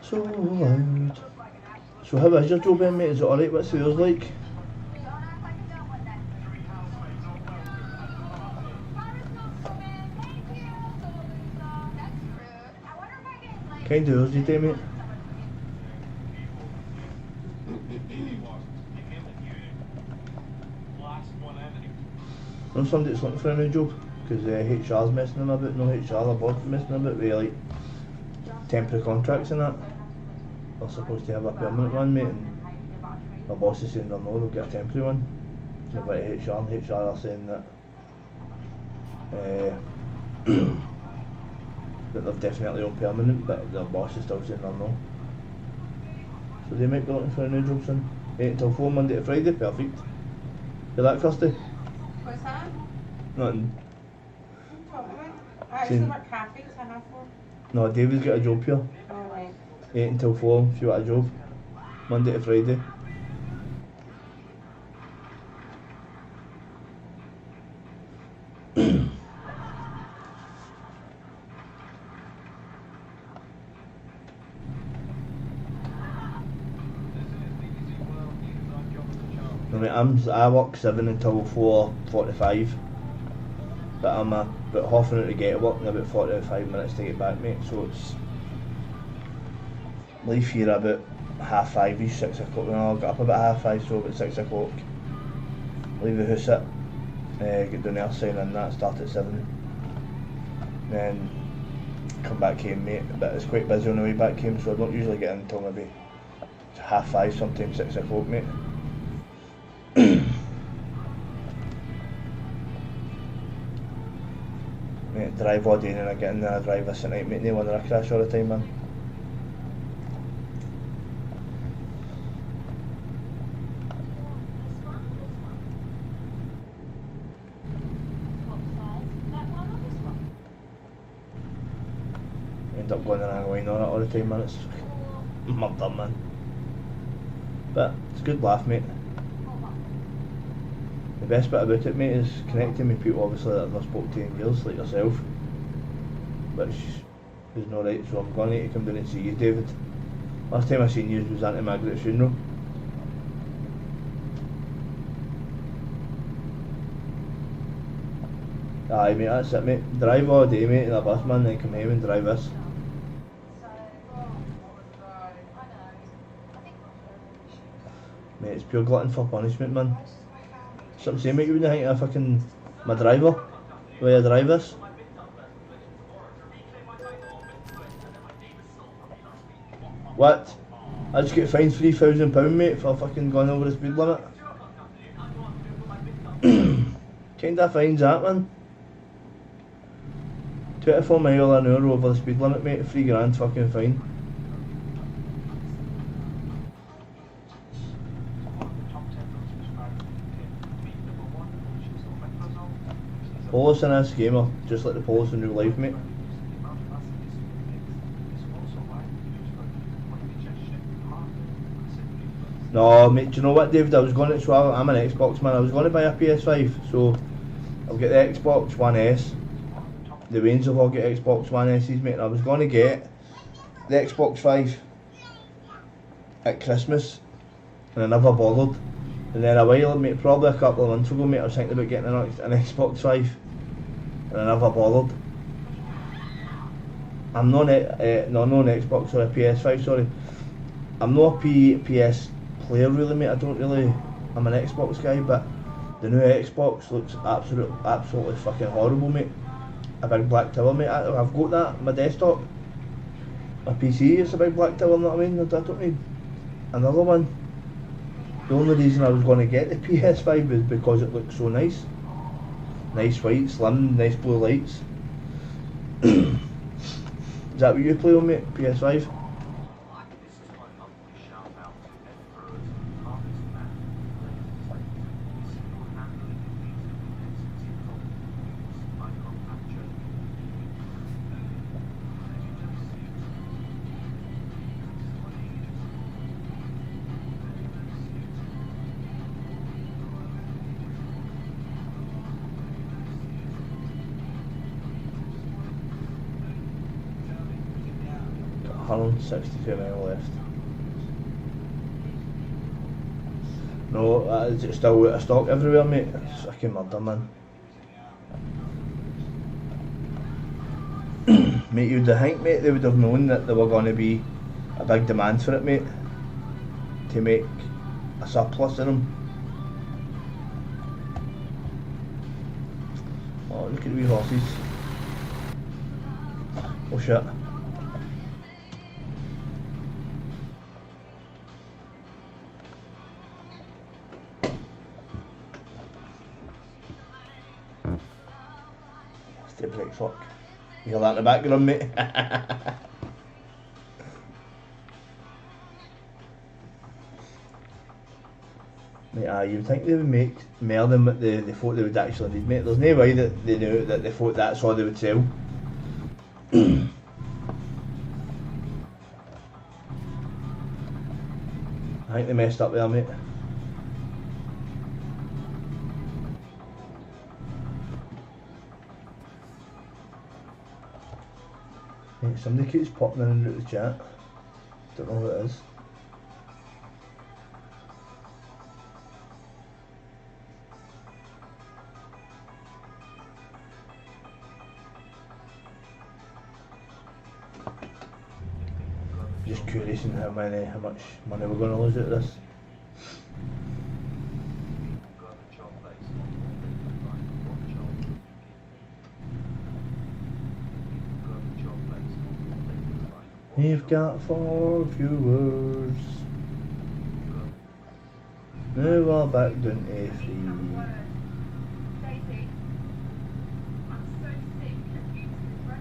So loud. So how is your job then, mate? Is it alright? What's yours like? Kind of yours, do you do, mate? I'm somebody that's looking for a new job because HR's messing them about. No HR, the boss messing them about with like temporary contracts and that. They're supposed to have a permanent one, mate, and my boss is saying no, they'll get a temporary one. So I've went to HR and HR are saying that that they're definitely on permanent, but their boss is still saying no. So they might be looking for a new job soon. 8 until 4, Monday to Friday, perfect. Hear that, Kirsty? What's that? Nothing. I actually work cafe, so I'm off for. No, David's got a job here. Alright. 8 until 4 if you want a job. Monday to Friday. I work 7 until 4:45, but I'm about half an hour to get to work and about 45 minutes to get back, mate, so it's leave here about 5:30, 6 o'clock. No, I'll get up about 5:30, so about 6 o'clock. Leave the house at, get down there, sign in that, start at 7. Then come back home, mate, but it's quite busy on the way back home, so I don't usually get in until maybe 5:30, sometimes 6 o'clock, mate. Mate, drive all day and then I get in there and I drive this at night, mate, no wonder I crash all the time, man. End up going around going on it all the time, man, it's murder, man. But it's a good laugh, mate. The best bit about it, mate, is connecting with people obviously that I've not spoken to in years, like yourself, which is not right, so I'm going to need to come down and see you, David. Last time I seen you was Auntie Margaret's funeral. Aye, mate, that's it, mate. Drive all day, mate, in a bus, man, then come home and drive this. Mate, it's pure glutton for punishment, man. Something saying, mate, you wouldn't think of fucking my driver, the way I drive this. What? I just get fined £3,000, mate, for fucking going over the speed limit. Kinda fines that, man. 24 mile an hour over the speed limit, mate, £3,000 fucking fine. Polis in this game are just like the Polis in real life, mate. No, mate, do you know what, David? I was going to, so I'm an Xbox man, I was going to buy a PS5, so I'll get the Xbox One S. The Waynes have all got Xbox One S's, mate, and I was going to get the Xbox 5 at Christmas, and I never bothered. And then a while, mate, probably a couple of months ago, mate, I was thinking about getting an Xbox 5, and I never bothered. I'm not an Xbox or a PS5, sorry. I'm not a PS player really, mate. I'm an Xbox guy, but the new Xbox looks absolutely fucking horrible, mate. A big black tower, mate. I've got that on my desktop. My PC is a big black tower, you know what I mean? I don't need another one. The only reason I was going to get the PS5 was because it looks so nice. Nice white, slim, nice blue lights. Is that what you play on, mate? PS5? Got 162 mile left. No, is it still out of stock everywhere, mate? It's fucking murder, man. Mate, you'd think, mate, they would have known that there were going to be a big demand for it, mate, to make a surplus in them. Oh, look at the wee horses. Oh shit. Stay break, fuck. You hear that in the background, mate? Mate, you would think they would make more than what they thought they would actually need, mate. There's no way that they knew that they thought that's all they would sell. I think they messed up there, mate. Mate, somebody keeps popping in and out of the chat. Don't know who it is. Just curious in how much money we're going to lose at this. You've got 4 viewers. Now we're back down to 3.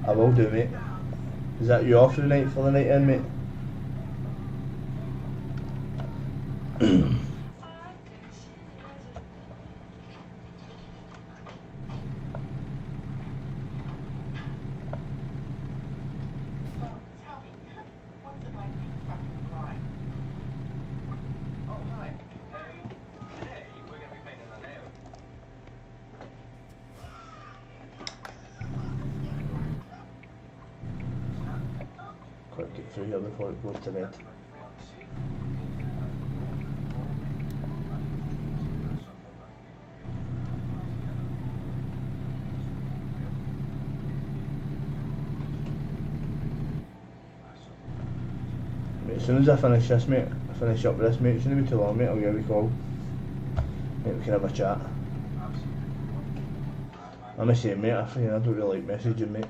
I will do, mate. Is that you off tonight for the night in, mate? Quick, get through here before it goes to bed. As soon as I finish this, mate, finish up with this, mate, it shouldn't be too long, mate, I'll give you a call. Mate, we can have a chat. I'm the same, mate, I don't really like messaging, mate.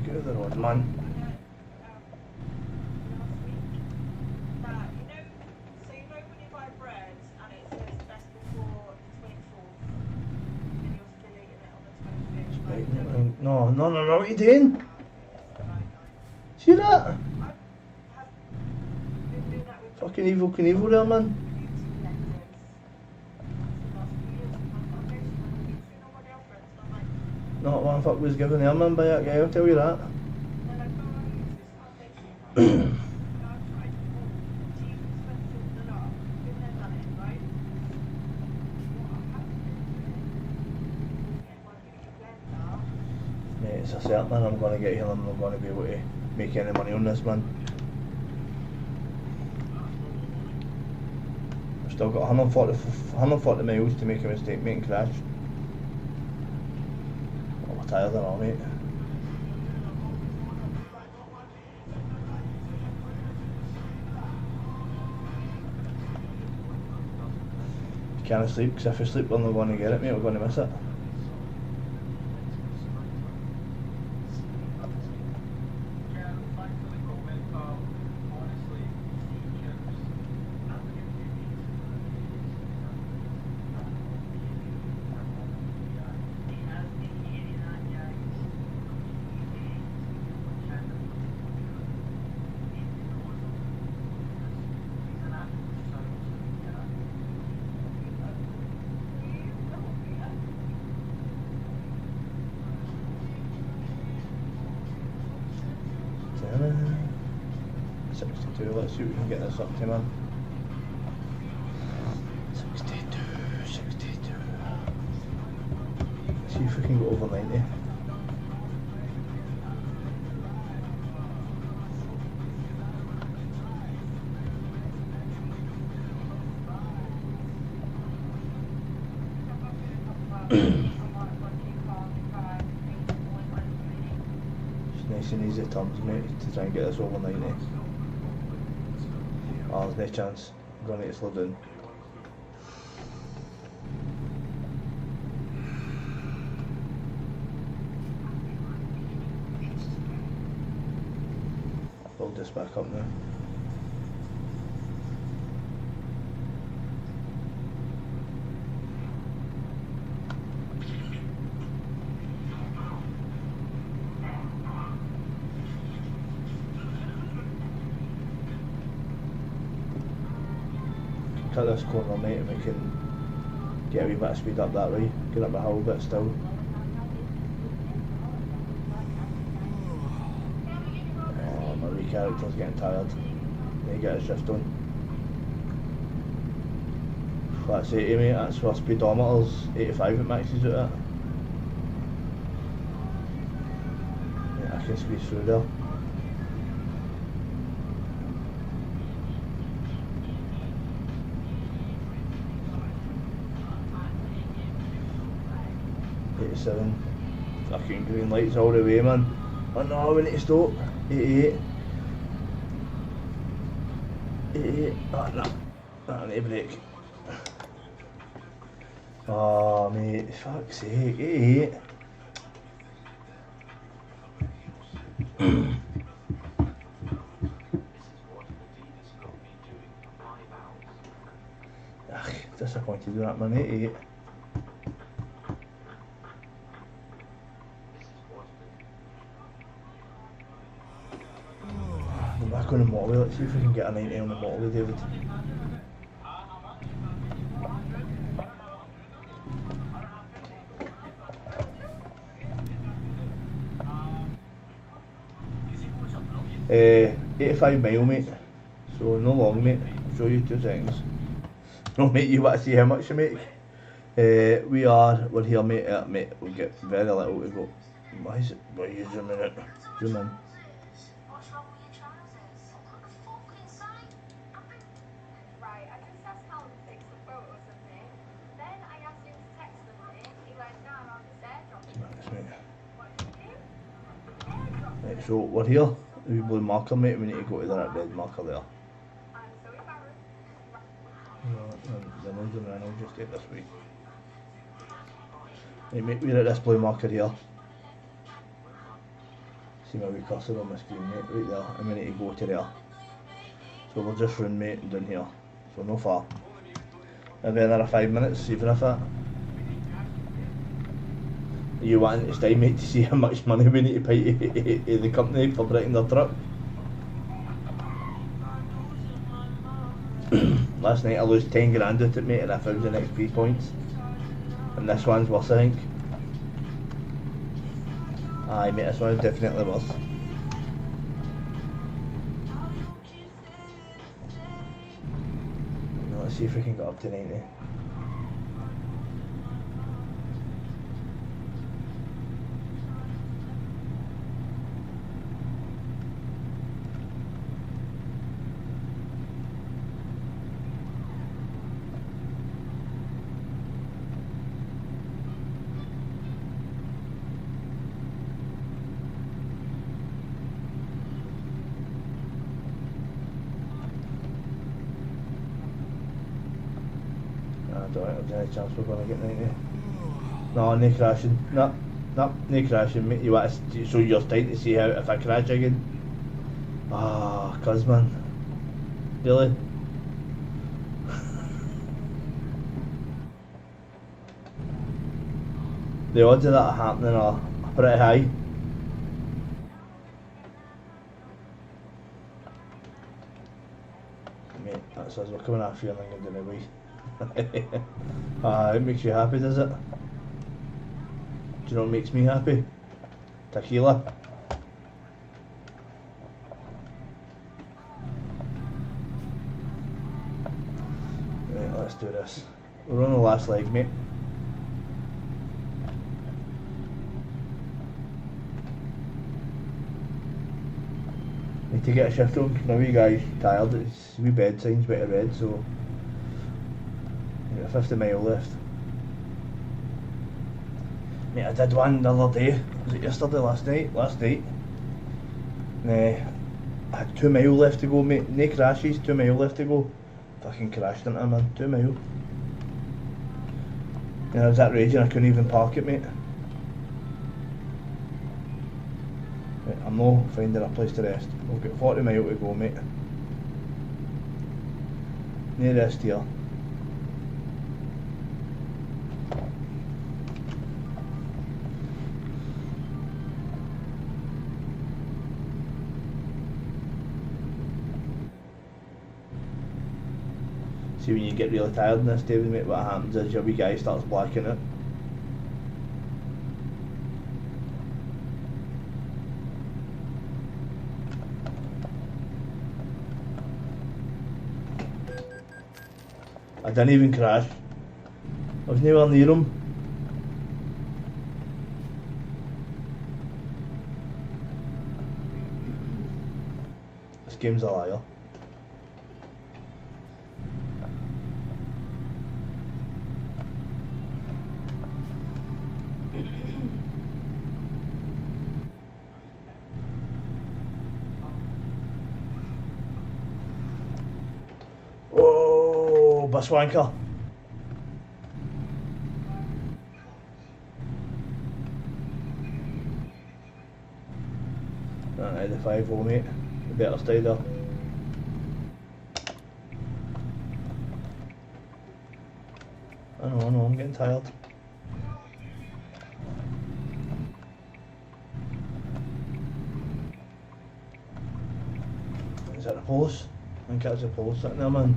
Get out of the road, man. Oh, no, what are you doing? See that? Fucking evil Knievel there, man. Not one fuck was given there, man, by that guy, I'll tell you that. Mate, it's a certain man, I'm going to get here and I'm not going to be able to make any money on this, man. I've still got 140 miles to make a mistake, mate, and crash. I'm tired of that, mate. Can't sleep, because if I sleep we're not going to get it, mate, we're going to miss it. Let's see if we can get this up to, man. 62. See if we can go over 90. It's nice and easy turns, mate, to try and get this over 90. Oh, there's no chance. I'm going to need to slow down. I'll build this back up now. Cut this corner, mate, and we can get a wee bit of speed up that way. Get up the hill a bit still. Oh, my wee character's getting tired. Need to get his shift on. That's 80, mate, that's for speedometers. 85 it maxes out at. Yeah, I can squeeze through there. Fucking green lights all the way, man. Oh no, we need to stop. 88. 88. Oh no. I need a break. Oh mate, fuck's sake. 88. Ugh, disappointed with that, man. 88. Back on the motorway, let's see if we can get a 90 on the motorway, David. Uh, 85 mile, mate. So no long, mate. I'll show you 2 seconds. No, mate, you want to see how much you make? We're here, mate. Mate, we'll get very little to go. Why is it? Why are you zooming in? Zoom in. Right, so we're here, the wee blue marker, mate, we need to go to that red marker there. The ones in there, I'll just take this way. Right, mate, we're at this blue marker here. See my wee cursor on my screen, mate, right there, and we need to go to there. So we're just round, mate, down here, so no far. Maybe another 5 minutes, even if that. You wanting to stay, mate, to see how much money we need to pay to the company for breaking their truck? Last night I lost 10 grand with it, mate, and 1,000 XP points. And this one's worse, I think. Aye, mate, this one's definitely worse. Now, let's see if we can get up to 90. I don't think there's any chance we're going to get 90. No, no crashing. No, crashing, mate. You want to show your time to see how if I crash again? Ah, cuz man. Really? The odds of that happening are pretty high. Mate, that's us. We're coming after you and I'm going to do my it makes you happy, does it? Do you know what makes me happy? Tequila. Right, let's do this. We're on the last leg, mate. Need to get a shift on. My wee guy's tired. His wee bed sign's a bit of red, so 50 mile left. Mate, I did one the other day. Was it yesterday, last night? Last night. I had 2 mile left to go, mate. No crashes, 2 mile left to go. Fucking crashed into him, man. 2 mile. And I was that raging, I couldn't even park it, mate. Right, I'm not finding a place to rest. We've got 40 mile to go, mate. No rest here. See, when you get really tired in this, David, mate, what happens is your wee guy starts blacking out. I didn't even crash. I was nowhere near him. This game's a liar. Bus wanker. Alright, the 5-0, mate. You better stay there. I know, I'm getting tired. Is that the post? I think that's the post sitting there, man.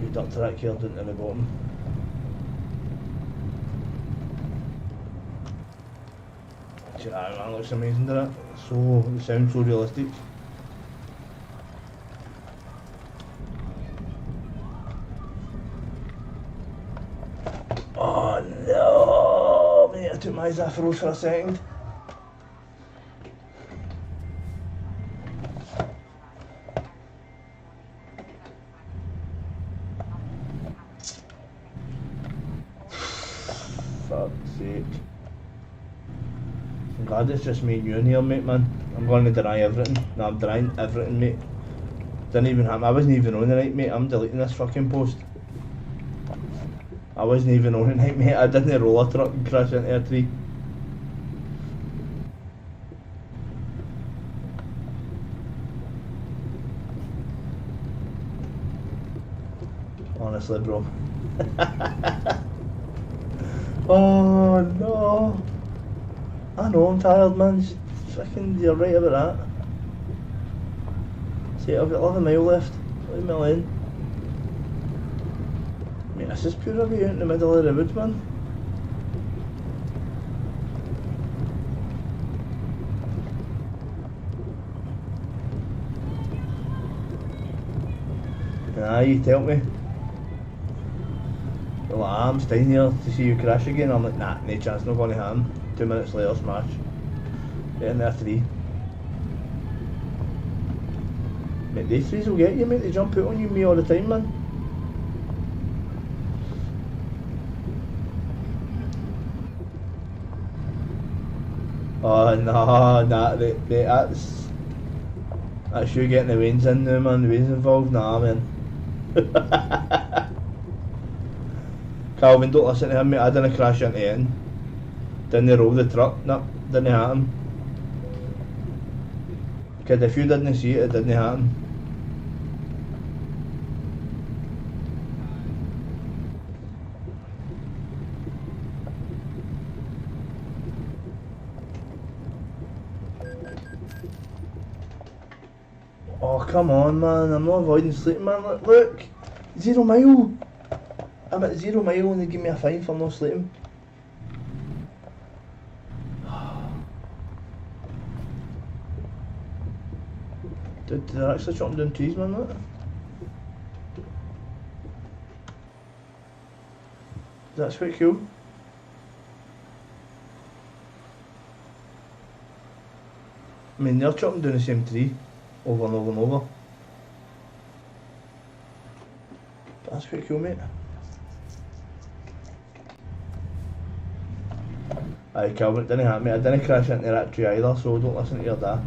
You duck track here down to the bottom. Actually, that man looks amazing, doesn't it? It sounds so realistic. Oh no, mate, I took my eyes off the road for a second. Fuck's sake. I'm glad it's just me and you in here, mate, man. I'm going to deny everything. No, I'm denying everything, mate. Didn't even happen. I wasn't even on the night, mate. I'm deleting this fucking post. I wasn't even on the night, mate. I didn't roll a truck and crash into a tree. Honestly, bro. Oh no. I know I'm tired, man. Fucking, you're right about that. See, I've got 11 mile left. Leave me alone. Mate, this is pure away out in the middle of the woods, man. Nah, you tell me. Well, I'm staying here to see you crash again. I'm like, nah, no chance, not going to happen. 2 minutes later, smash. Get in there 3. Mate, they 3s will get you, mate. They jump out on you me all the time, man. Oh, no, nah, that's you getting the reins in now, man. The reins involved, nah, man. Calvin, don't listen to him, mate. I didn't crash into the end. Didn't roll the truck, no, didn't happen. Kid, if you didn't see it, it didn't happen. Oh, come on, man. I'm not avoiding sleeping, man. Look, 0 mile. I'm at 0 mile and they give me a fine for not sleeping. Did they actually chop down trees, man? Look. That's quite cool. I mean, they're chopping down the same tree over and over and over. But that's quite cool, mate. Aye, Calvin, it didn't happen, mate. I didn't crash into that tree either, so don't listen to your dad.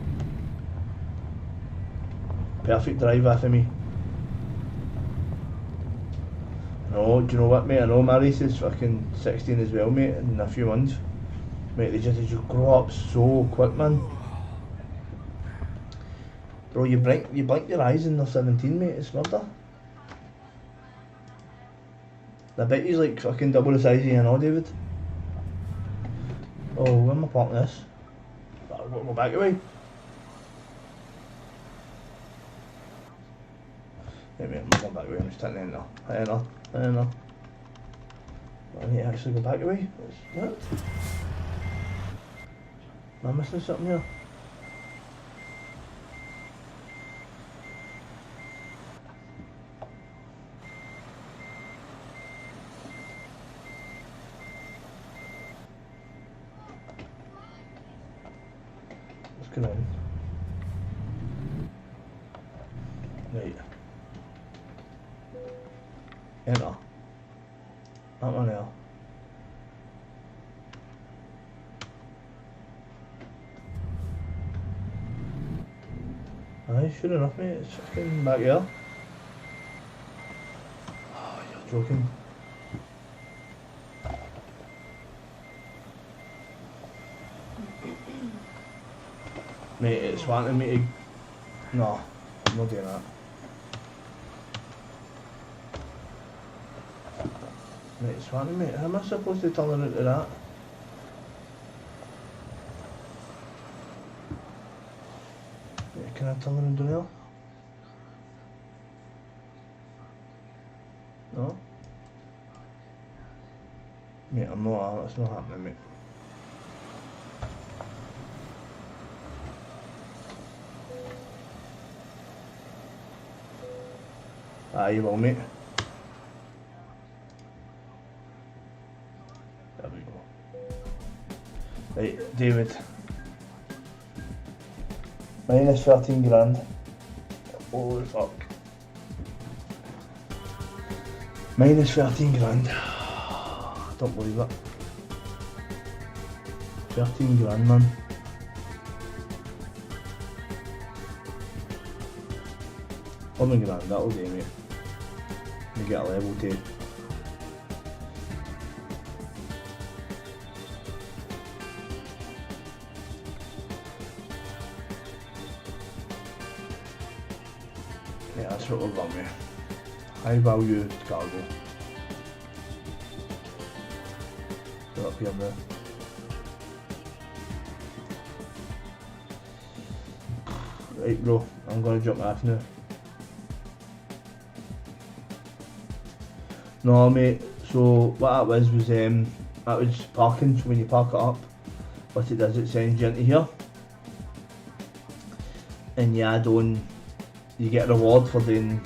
Perfect drive after me. No, do you know what, mate? I know my race is fucking 16 as well, mate, in a few months. Mate, they just grow up so quick, man. Bro, you blink your eyes and they're 17, mate. It's murder. I bet he's like fucking double the size of you now, David. Oh, where am I parking this? I'll go back away. Yeah, mate, I'm going back away. I'm just taking in there. I know. I need to actually go back away. What? Am I missing something here? What's going on? Right. Enter. That one there. Aye, sure enough, mate. It's fucking back here. Oh, you're joking. Mate, it's wanting me to... No, I'm not doing that. Mate, it's wanting me. How am I supposed to turn around to that? Mate, can I turn around down here? No? Mate, I'm not. That's not happening, mate. Ah, you will, mate. There we go. Right, David. Minus 13 grand. Holy fuck. Minus 13 grand. Don't believe it. 13 grand, man. $11 grand, that'll do, mate. You get a level 2. Yeah, that's what we've done, mate. High value cargo. Go up here now. Right bro, I'm gonna jump off now. No mate, so what that was that was parking, so when you park it up, what it does, it sends you into here. And you add on, you get a reward for doing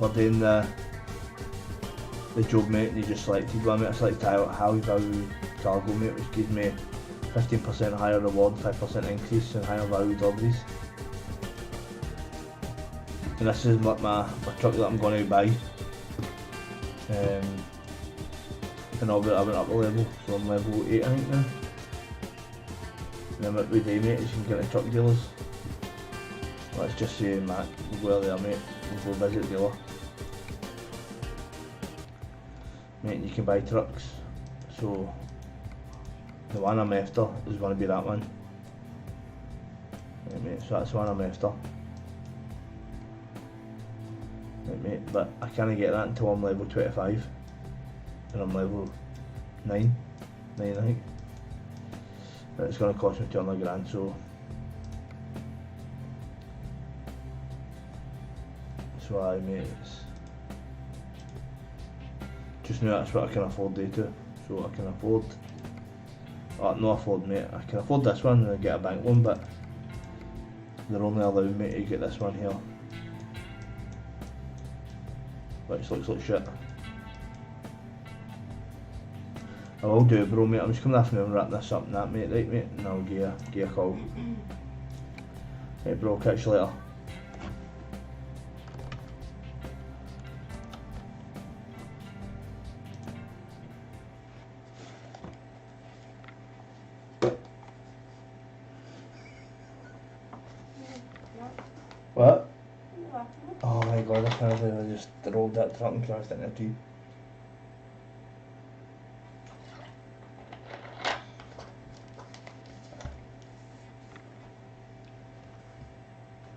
the job mate, and you just selected one mate. I selected high value cargo mate, which gives me 15% higher reward, 5% increase in higher value deliveries. And this is my truck that I'm going to buy. And I went up a level, so I'm level 8 I think now. And then what we do mate is you can get to truck dealers. Let's just say Mac, we'll go there mate, we'll go visit the dealer. Mate, you can buy trucks, so the one I'm after is going to be that one. Right, mate, so that's the one I'm after. Right, mate, but I can't get that until I'm level 25. And I'm level 9 I think. But it's going to cost me £200 so I mate, it's just now that's what I can afford to, so I can afford, not afford mate, I can afford this one and I get a bank loan, but they're only allowing me to get this one here, which looks like shit. I will do it bro mate, I'm just coming off now and wrap this up and that mate, right mate, and I'll give you a call. Right bro, catch you later. What? Oh my god, I can't believe I just rolled that truck and crashed into a tree.